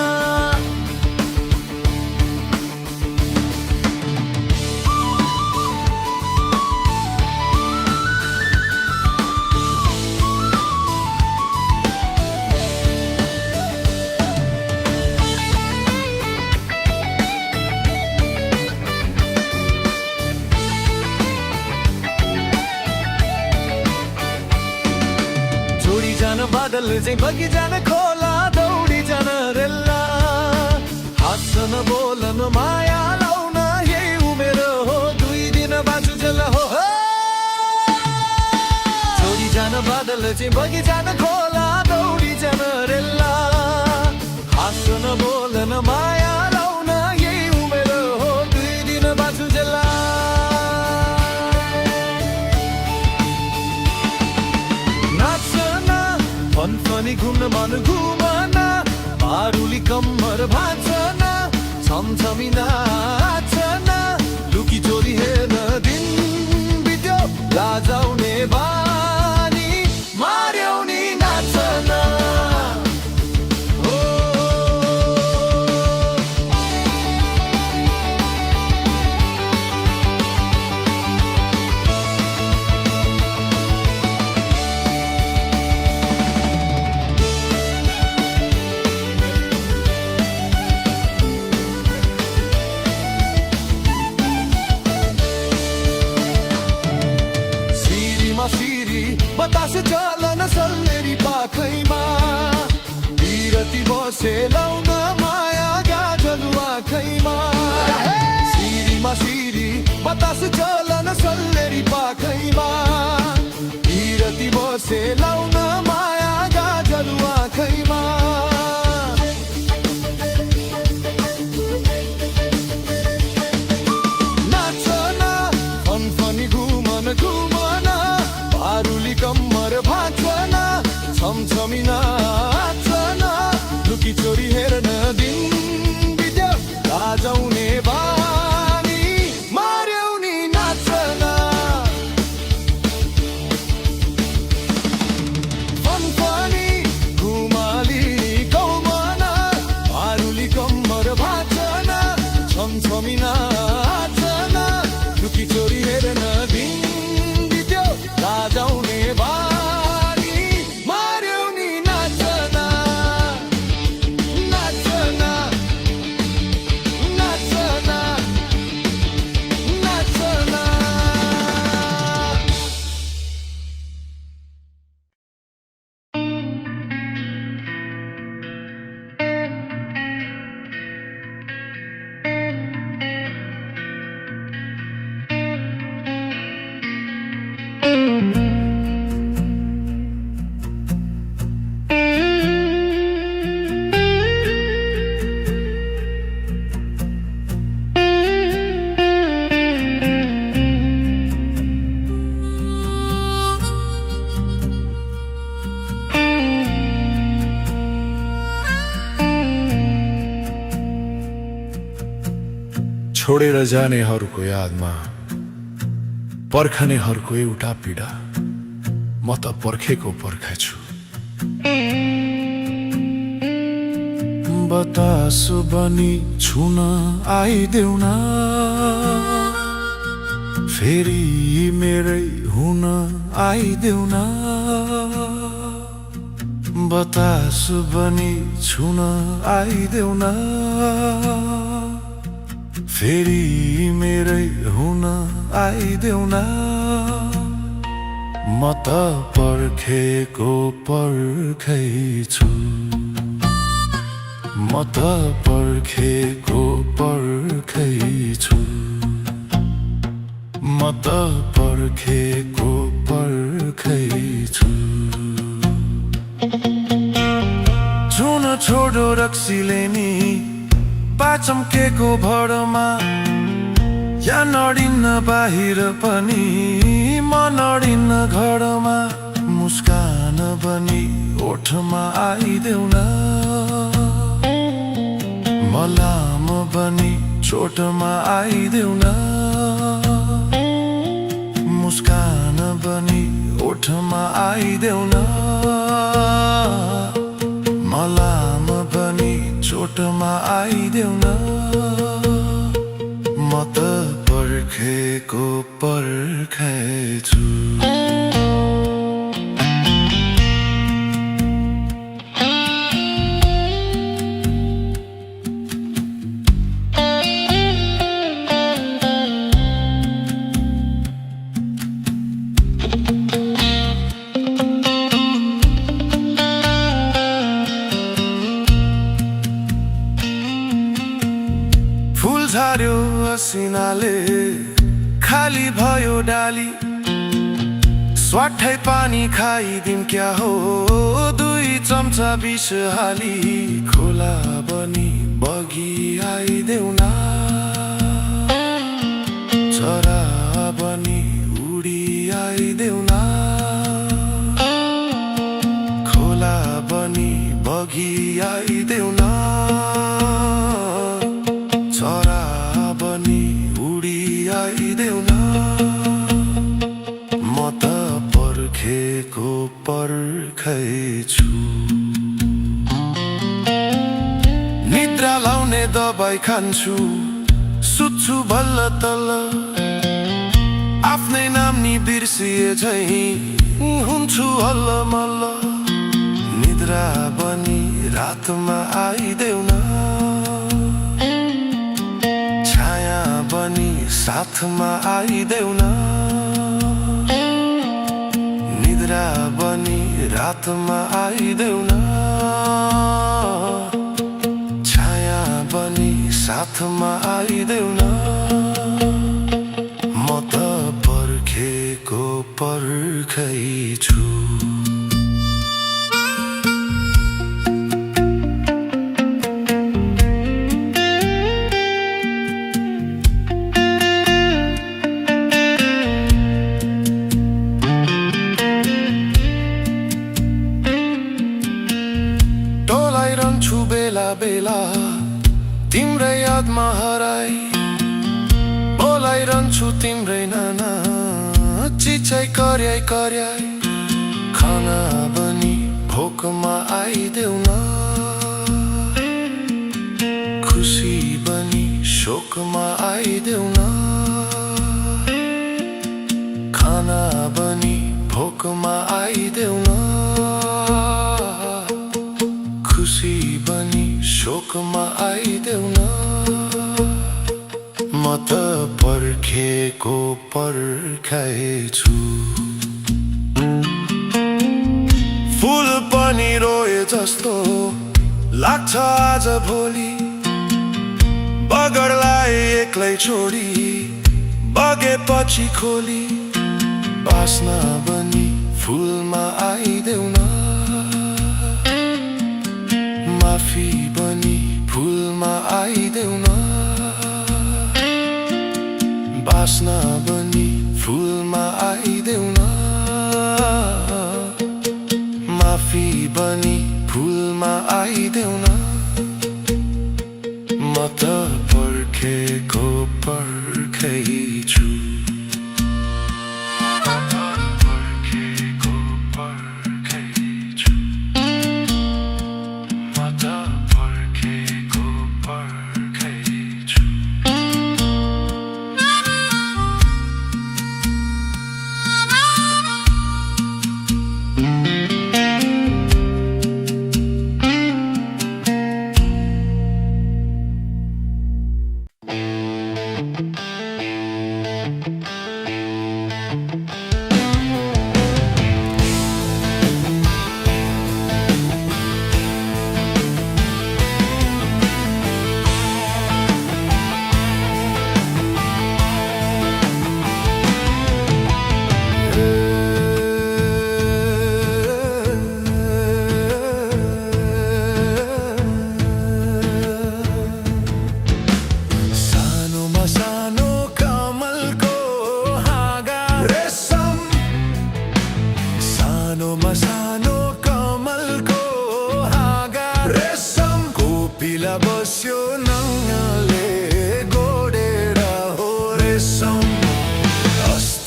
बादल चाहिँ बगी जान खोला दौडी जान रेल्ला हाँस्न बोलन माया लाउन यही उमेर हो 2 दिन बाँचु जेल हो छोडी जान बादल चाहिँ बगी जान खोला दौडी जान रेल्ला हाँस्न बोलन माया लाउन यही उमेर हो 2 दिन बाँचु जेल फनफनी घुम्न मन घुमना बारुली कम्मर भाँचना छमछमी नाचना लुकी चोरी हेर्न दिन बित्यो लाजाउने बानी मार्याउने नाचना बतास चलन सल्लेरी पाखैमा बिरती बसे लाउन माया गाजलु आँखैमा सिरीमा सिरी बतास चलन सल्लेरी पाखैमा बिरती बसे लाउन माया गाजलु आँखैमा नाचना फनफनी घुमन घुमना बारुली कम्मर भाँचना छमछमी नाचना लुकी चोरी हेर्न दिन बित्यो लाजाउने बानी मार्याउने नाचना फनफनी घुमाली कौमना बारुली कम्मर भाँचना छमछमी नाचना लुकी चोरी हेर्न दिन लाजाउने बानी मार्याउने नाचना नाचना नाचना नाचना छोडेर जानेहरूको यादमा पर्खनेहरूको एउटा पीडा म त पर्खेको पर्खा छु। बतासु बनी छुन आइदेऊ न फेरि मेरै हुन आइदेऊ न बतास बनी छुन आइदेऊ न फेरि मेरै हुन आइदेऊ न म त पर्खेको पर्खै छु म त पर्खेको पर्खै छु म त पर्खेको पर्खै छु छुन छोडो रक्सीले नि पाचम्केको भरमा या नडिन्न बाहिर पनि म नडिन्न घरमा मुस्कान बनी ओठमा आइदेऊ न मलाम बनी चोटमा आइदेऊ न मुस्कान बनी ओठमा आइदेऊ न मलाम बनी चोटमा आइदेऊ न म त पर्खेको पर्खै छु फुल झर्यो असिनाले खाली भयो डाली स्वाठै पानी खाइदिम क्या हो दुई चम्चा विष हाली खोला बनी बगी आइदेऊ न चरा बनी उडी आइदेऊ न खोला बनी बगी आइदेऊ न चरा बनी उडी आइदेऊ न म त पर्खेको पर्खै छु निद्रा लाउने दबाई खान्छु सुत्छु बल्ल तल्ल आफ्नै नाम नि बिर्सिए झै हुन्छु हल्ल मल्ल निद्रा बनी रातमा आइदेऊ न छाया बनी साथमा आइदेऊ न निद्रा बनी रातमा आइदेऊ न छाया बनी साथमा आइदेऊ न म त पर्खेको पर्खै छु टोलाइरहन्छु बेला बेला तिम्रै यादमा हराई बोलाइरहन्छु तिम्रै नाना चिचाइ कर्याई कर्याई खाना बनी भोकमा आइदेऊ न खुसी बनी शोकमा आइदेऊ न खाना बनी भोकमा आइदेऊ न खुसी बनी शोकमा आइदेऊ न म त पर्खेको पर्खै छु फुल पनि रोए जस्तो लाग्छ आज भोलि बगडलाई एक्लै छोडी बगेपछि खोली बास्ना बनी फुलमा आइदेऊ न माफी बनी फुलमा आइदेऊ न बास्ना बनी फुलमा आइदेऊ न माफी बनी फुलमा आइदेऊ न म त पर्खेको पर्खै छु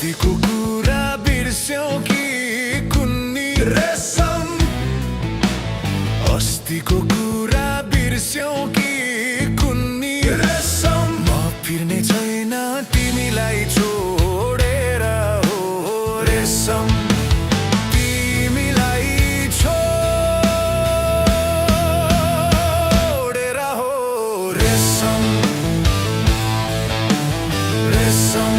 अस्तिको कुरा बिर्स्यौ कि कुन्नी रेशम अस्तिको कुरा बिर्स्यौ कि कुन्नी रेशम म फिर्ने छैन तिमीलाई छोडेर हो रेशम तिमीलाई छोडेर हो रेशम रेशम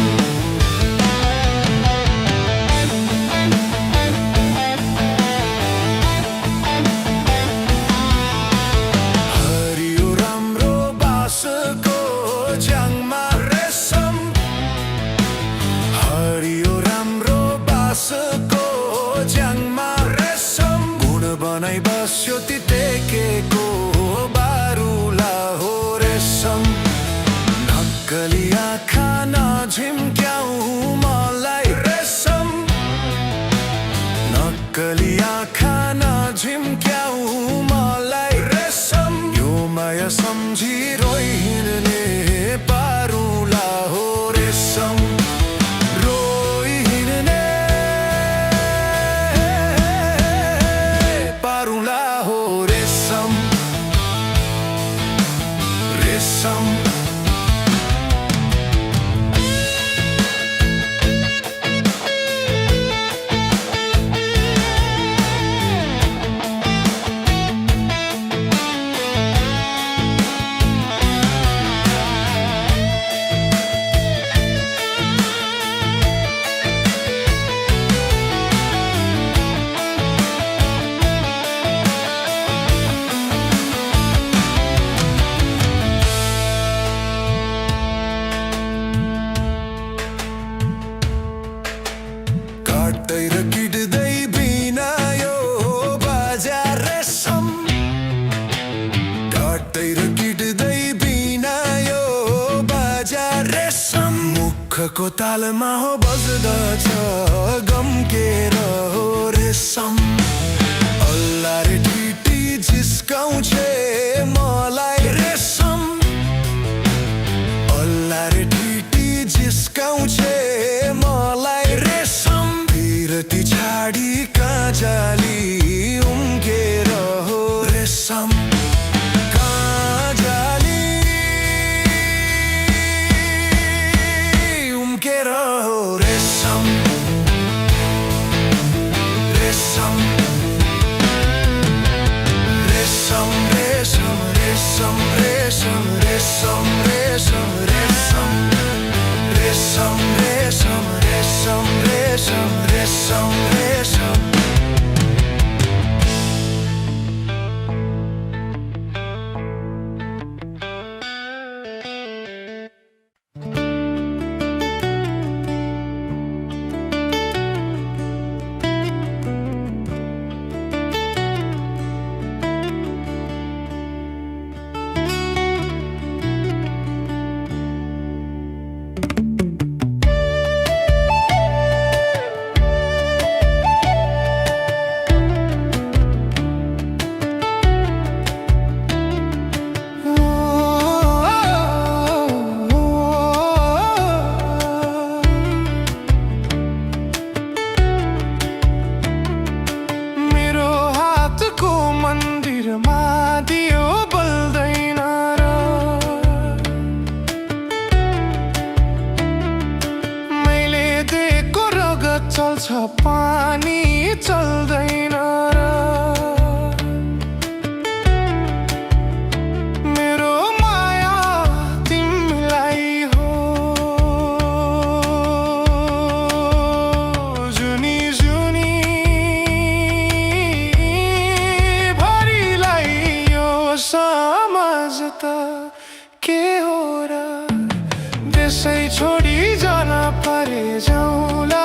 हरियो राम्रो बाँसको ज्याङमा रेशम हरियो राम्रो बाँसको ज्याङमा रेशम गुण बनाइ बस्यो तितेकेको बारुला हो रेशम नक्कली आँखा नझिम्क्याउ मलाई रेशम नक्कली आँखा नझिम्क्याउ मलाई रेशम यो माया सम्झी रोइहिँड्ने पारुला हो रेशम रोइहिँड्ने पारुला हो रेशम रेशम काट्दै र किट्दै बिनायो बजार रेशम काट्दै र किट्दै बिनायो बजार रेशम मुखको तालमा हो बज्दछ गम्केर हो रेशम अल्लारे टिटी जिस्काउँछे मलाई रेशम अल्लारे टिटी जिस्काउँछे मलाई रेशम विरती छाडी काजाली उम्केर हो रेशम काजाली उम्केर हो रेशम रेशम रेशम रेशम रेशम रेशम रेशम रेशम रेशम रेशम रेशम रेशम रेशम रेशम रेशम चल्छ पानी चल्दैन र मेरो माया तिमीलाई हो जुनी जुनी भरिलाई यो समाज त के हो र देशै छोडी जान परे जाउँला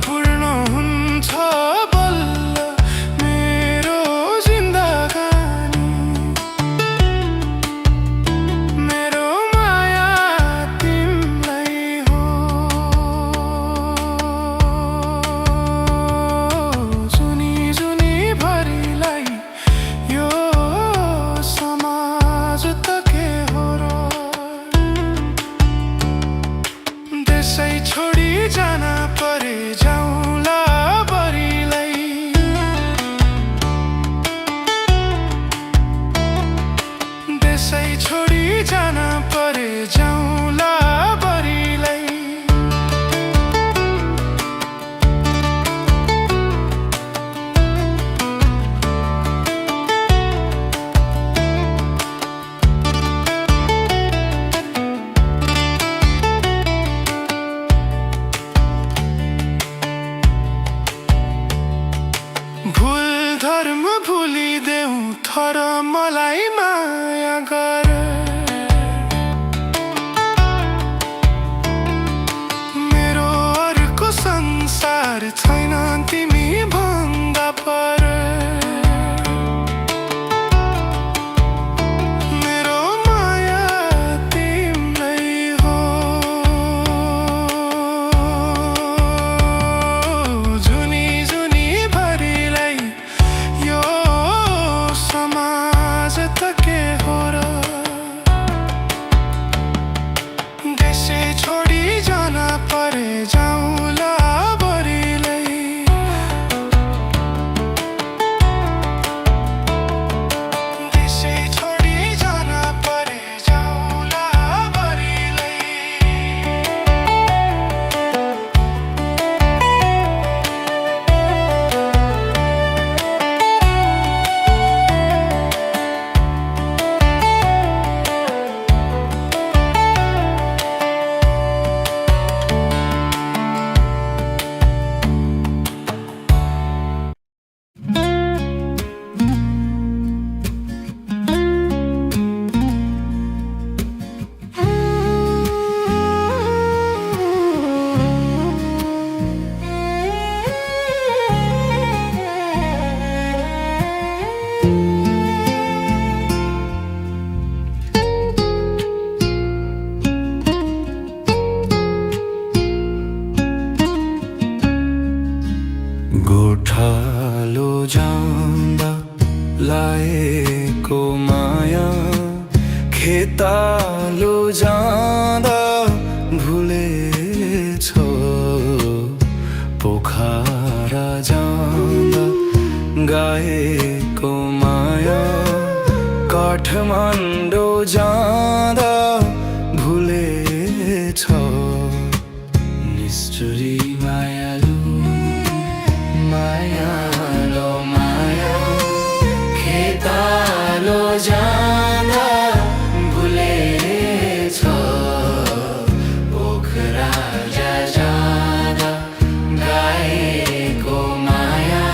पूर्ण हुन्छ बल्ल मेरो जिन्दगानी मेरो माया तिमीलाई हो जुनी जुनी भरिलाई यो समाज त के हो र देशै छोडी जान परे जाउँला बरीलाई देशै छोडी जान परे जाउँला बरीलाई भुल धर्म भुलिदेऊ थर मलाई माया गर मेरो अर्को संसार छैन तिमी भन्दा पर मेरो माया तिमीलाई हो जुनी जुनी भरिलाई यो समाज त के हो र देशै छोडी जान परे जाउँला बरीलाई देशै छोडी जान परे जाउँला बरीलाई गोठालो जाँदा लाएको माया खेतालो जाँदा भुलेछौ पोखरा जाँदा गाएको माया काठमाडौँ जाँदा भुलेछौ निष्ठुरी मायालु मायालो माया खेतालो जाँदा भुलेछौ पोखरा जाँदा गाएको माया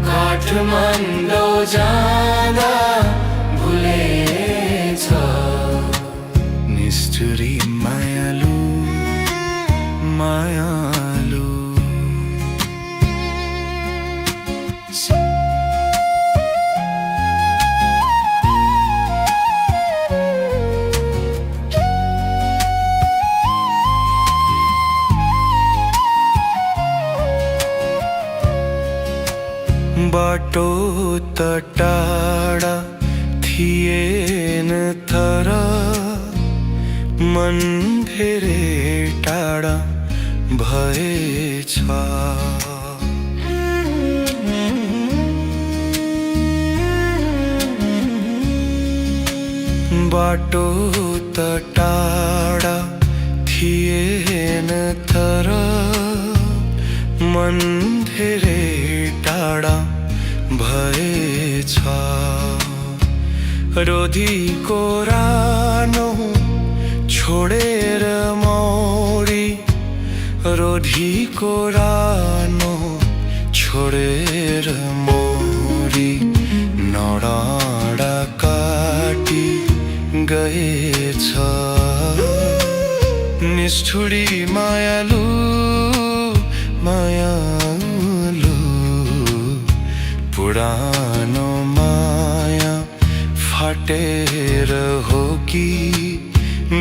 काठमाडौँ जाँदा भुलेछौ निष्ठुरी मायालु मायालु बाटो त टाढा थिएन तर मन धेरै टाढा भएछ बाटो त टाढा थिएन तर मन धेरै टाढा भएछ रोधीको रानो छोडेर मौरी रोधीको रानो छोडेर मौरी नडाँडा काटी गएछ निष्ठुरी मायालु पुरानो माया फाटेर हो कि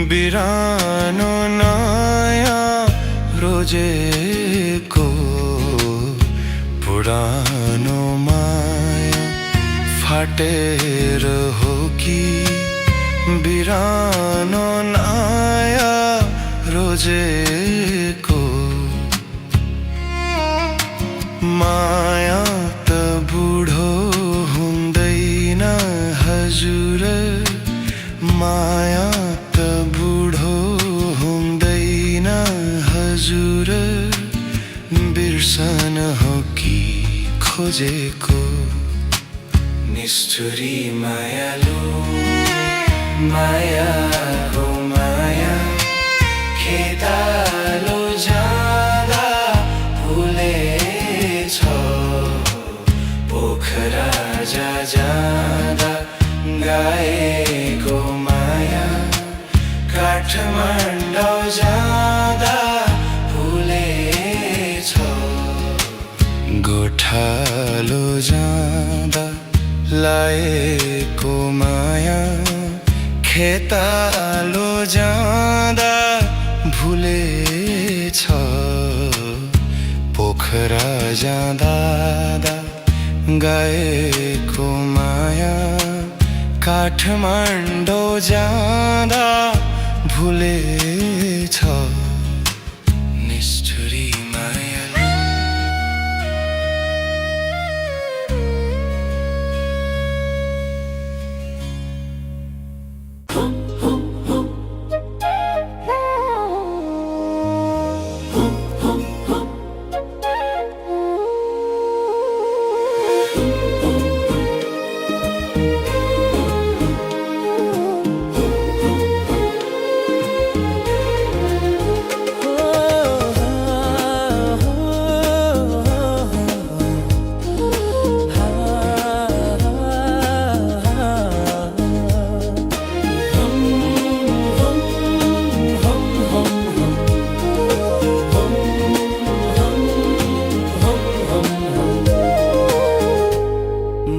बिरानो नयाँ रोजेको पुरानो माया फाटेर हो कि बिरानो नयाँ रोजेको माया त बुढो हुँदैन हजुर माया त बुढो हुँदैन हजुर बिर्सन हो कि खोजेको निष्ठुरी मायालु माया हो माया खेतालो जाँदा भुलेछ पोखरा जाँदा गाएको माया काठमाडौँ जाँदा भुलेछ गोठालो जाँदा लाएको माया खेतालो जाँदा भुलेछ पोखरा जाँदा गाएको माया काठमाडौँ जाँदा भुलेछ निष्ठुरी माया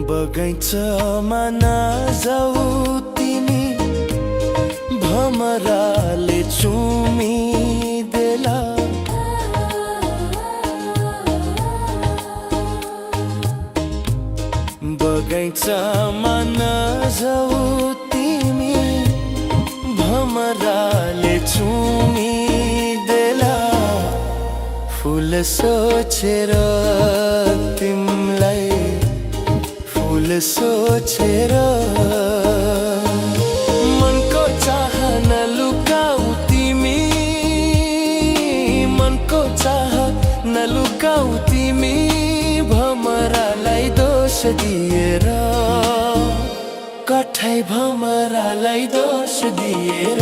बगैँचामा नजाऊ तिमी भमराले चुमिदेला बगैँचामा नजाऊ तिमी भमराले चुमिदेला फुल सोचेर तिमलाई फुल सोचेर मनको चाहना लुकाऊ तिमी मनको चाहना लुकाऊ तिमी भमरालाई दोष दिएर कठै भमरालाई दोष दिएर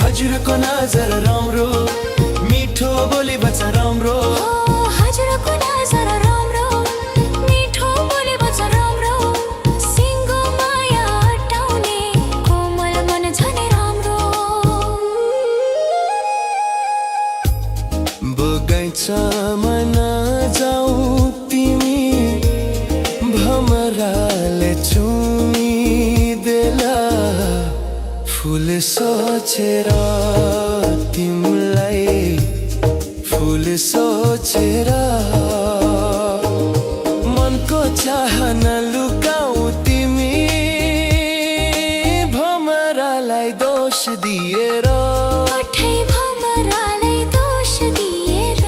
हजुरको नजर राम्रो मिठो बोली बच्चा राम्रो हजुरको नजर राम्रो मिठो बोली बच्चा राम्रो सिङ्गो माया हटाउने कोमल मन झनै राम्रो बगैँचामा नजाऊ तिमी भमराले चुमिदेला फुल सोचेर तिमलाई फुल सोचेर मनको चाहना लुकाऊ तिमी भमरालाई दोष दिएर कठै भमरालाई दोष दिएर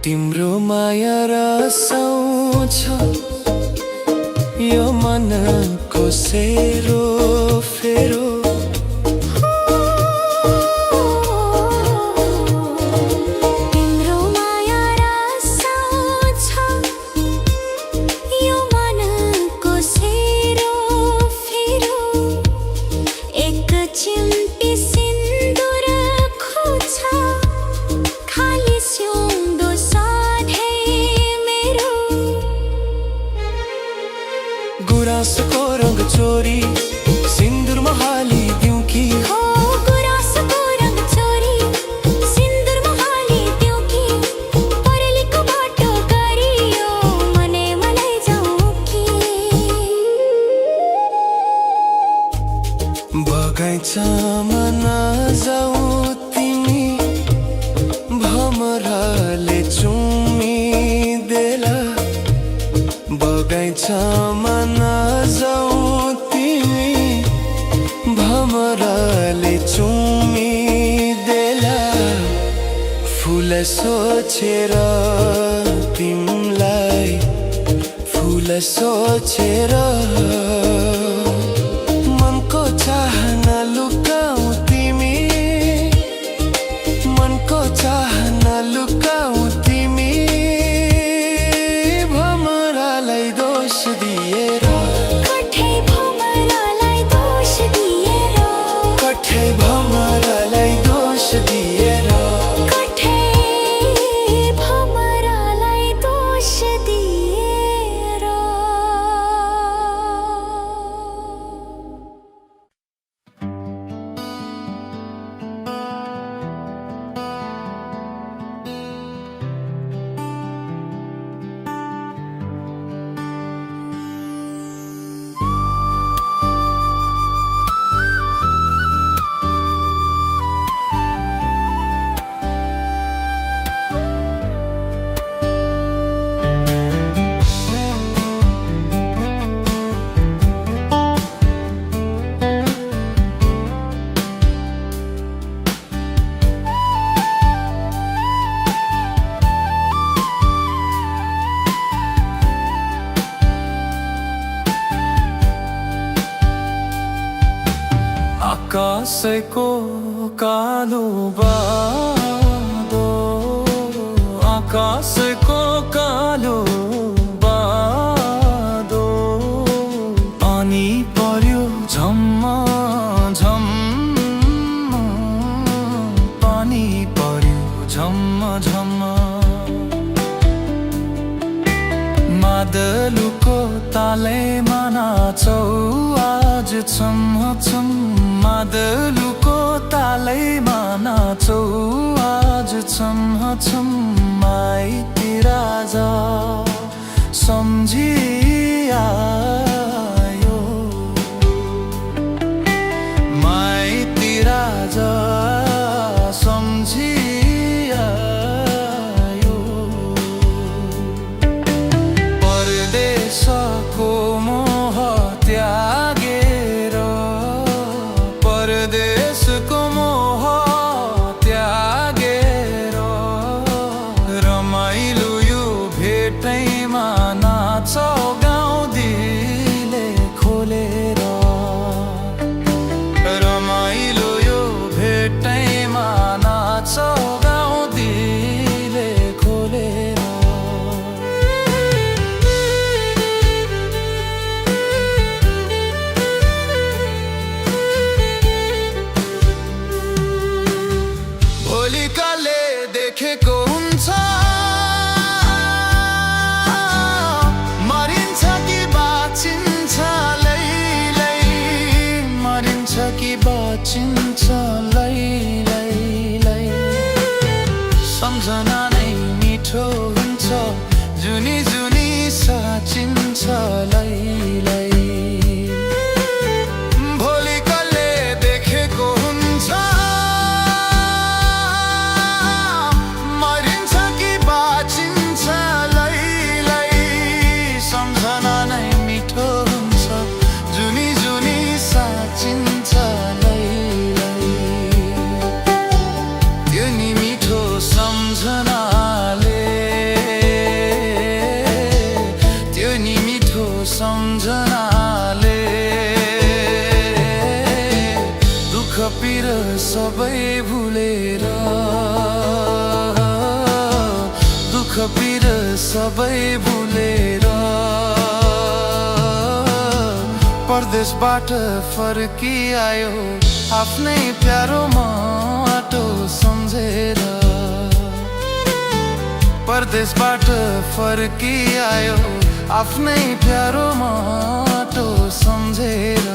तिम्रो माया रसाउँछ यो मनको सेरो फेरो तिम्रो माया रसाउँछ यो मनको सेरो फेरो एक चिम्टी सिन्दुर खोज्छ खाली सिउँदो सधैँ मेरो गुराँसको रङ चोरी सिन्दुरमा हालिदिउँ कि हो गुराँसको रङ चोरी सिन्दुरमा हालिदिउँ कि परेलीको बाटो गरियो मनै मलाई जाउँ कि बगैँचामा नजाऊ तिमी भमराले चुमिदेला बगैँचामा नजाऊ तिमी भमराले चुमिदेला फुल सोचेर तिमीलाई फुल सोचेर मनको चाहना लुकाऊ तिमी मनको चाहना लुकाऊ तिमी भमरालाई दोष दिएर कठै भमरालाई दोष दिएर कठै भमरालाई दोष दिएर कठै भमरालाई दोष दिएर आकाशको कालो बादो आकाशको कालो बादो अनि पर्यो झम्म झम्म पानी पर्यो झम्म झम्म मादलुको तालैमा नाचौ आज छम्म छम्म मादलुको तालैमा नाचौ आज छम्म छम्म माइती राजा सम्झिआयो माइती राजा सम्झिआयो परदेशको मोह त्यागेर परदेशको मोह त्यागेर रमाइलो यो भेटैमा नाचौ गाउँ दिलले खोलेर रमाइलो यो भेटैमा नाचौ गाउँ दिलले खोलेर भोलिकाले देखेको हुन्छ मरिन्छ कि बाँचिन्छ लैलै मरिन्छ कि बाँचिन्छ लैलै सम्झना नै मिठो हुन्छ जुनी जुनी साचिन्छ लैलै भोलिकाले देखेको हुन्छ मरिन्छ कि बाँचिन्छ लैलै सम्झना नै मिठो हुन्छ जुनी जुनी साचिन्छ लैलै त्यो नि मिठो सम्झना सबै भुलेर परदेशबाट फर्किआयो आफ्नै प्यारो माटो सम्झेर परदेशबाट फर्किआयो आफ्नै प्यारो माटो सम्झेर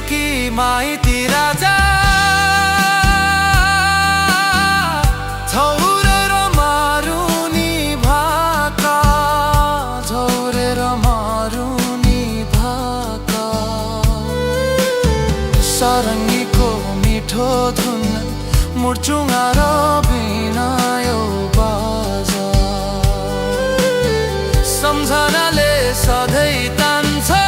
कि माइती राजा झौरेर मारुनी भाका झौरेर मारुनी भाका सारङ्गीको मिठो धुन मुर्चुङा र बिनायो बाजा सम्झनाले सधैँ तान्छ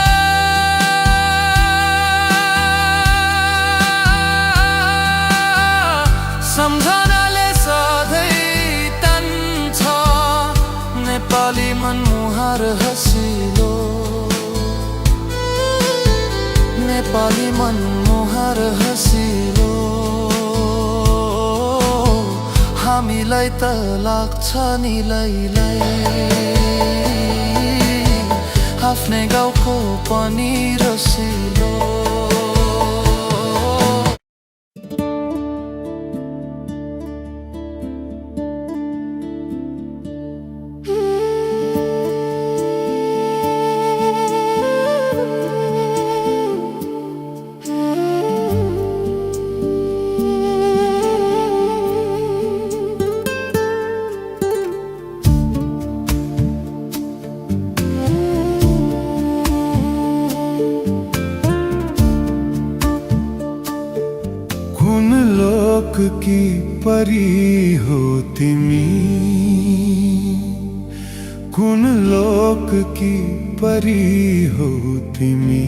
सम्झनाले सधैँ तान्छ नेपाली मनमुहार हँसिलो नेपाली मनमुहार हँसिलो हामीलाई त लाग्छ नि लैलै आफ्नै गाउँको पनि रसिलो कुन लोक की परी हो तिमी कुन लोक की परी हो तिमी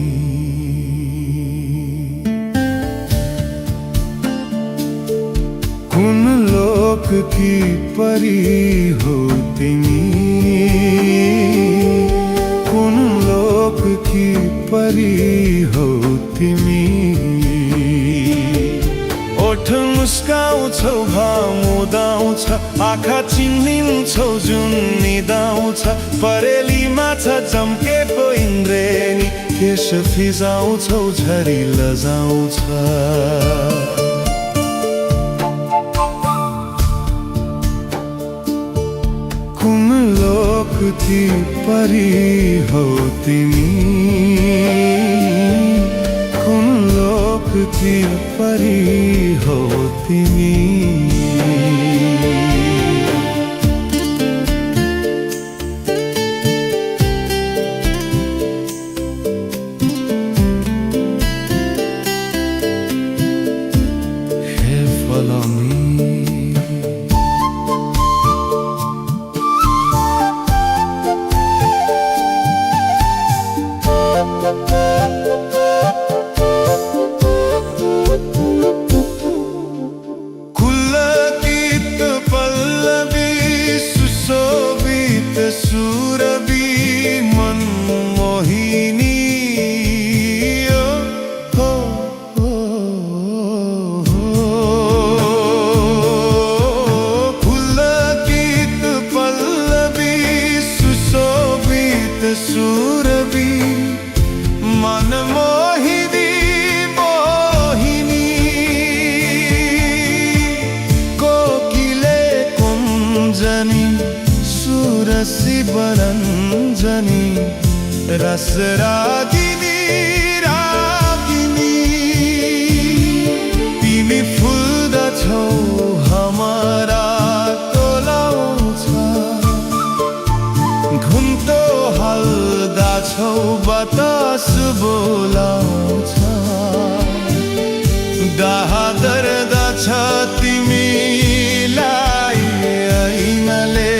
कुन लोक की परी हो तिमी कुन लोक की परी हो तिमी ओठ मुस्काउँछौ भामुदाउँछ आँखा चिन्लिन्छौ जुन निदाउँछ परेली माछा चम्केको इन्द्रेणी केश फिजाउँछौ झरी लजाउँछ कुन लोक की परी हो तिमी कुन लोक की परी हो तिमी Hey, follow me. Surabhi Manmohini हो पुलकित पल्लवी सुशोभित सुरभि मनमोहिनी मोहिनी कोकिले कुञ्जनी सुरसी बनञ्जनी रसरागिनी रागिनी तिमी फुल्दछौ हमारा टोलाउँछ घुम्तो हल्दाछौ बतास बोलाउँछ दाहा दर्द छ तिमीलाई ऐनाले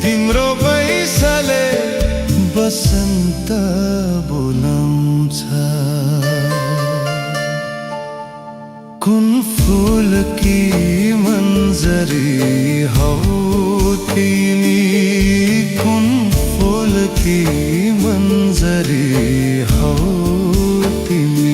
तिम्रो बैसले बसन्त बोलाउँछ कुन फूल की मंजरी हौ तिमी, कुन फूल की मंजरी हौ तिमी।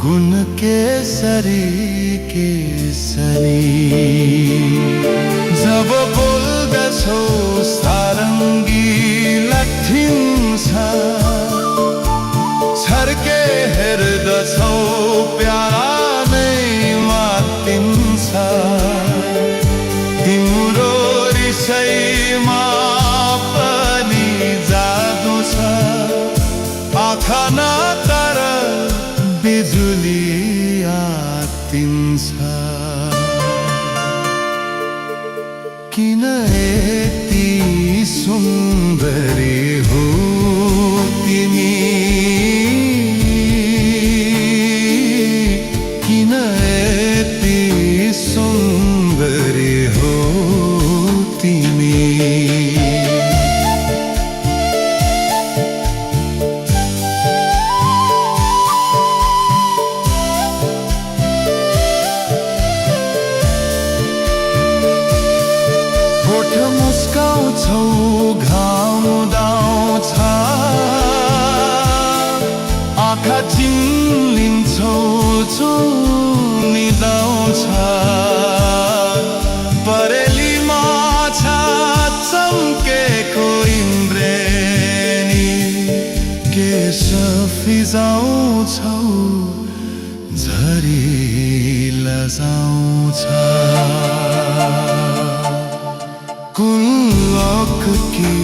गुण केसरी केसरी जब बोल्दछौ सारङ्गी लट्ठिन्छ, छर्के हेर्दछौ प्यारा नै मातिन्छ। तिम्रो रिसैमा पनि जादु छ, आँखा नतर बिजुली आतिन्छ। किन यति सुन्दरी हो तिमी, किन यति सुन्दरी हो तिमी। मुस्काउँछौ घाम उदाउँछ, आँखा चिम्लिन्छौ निदाउँछ। परेली माछा चम्केको इन्द्रेणी, केश फिजाउँछौ झरी लजाउँछ। कुन लोक की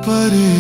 परी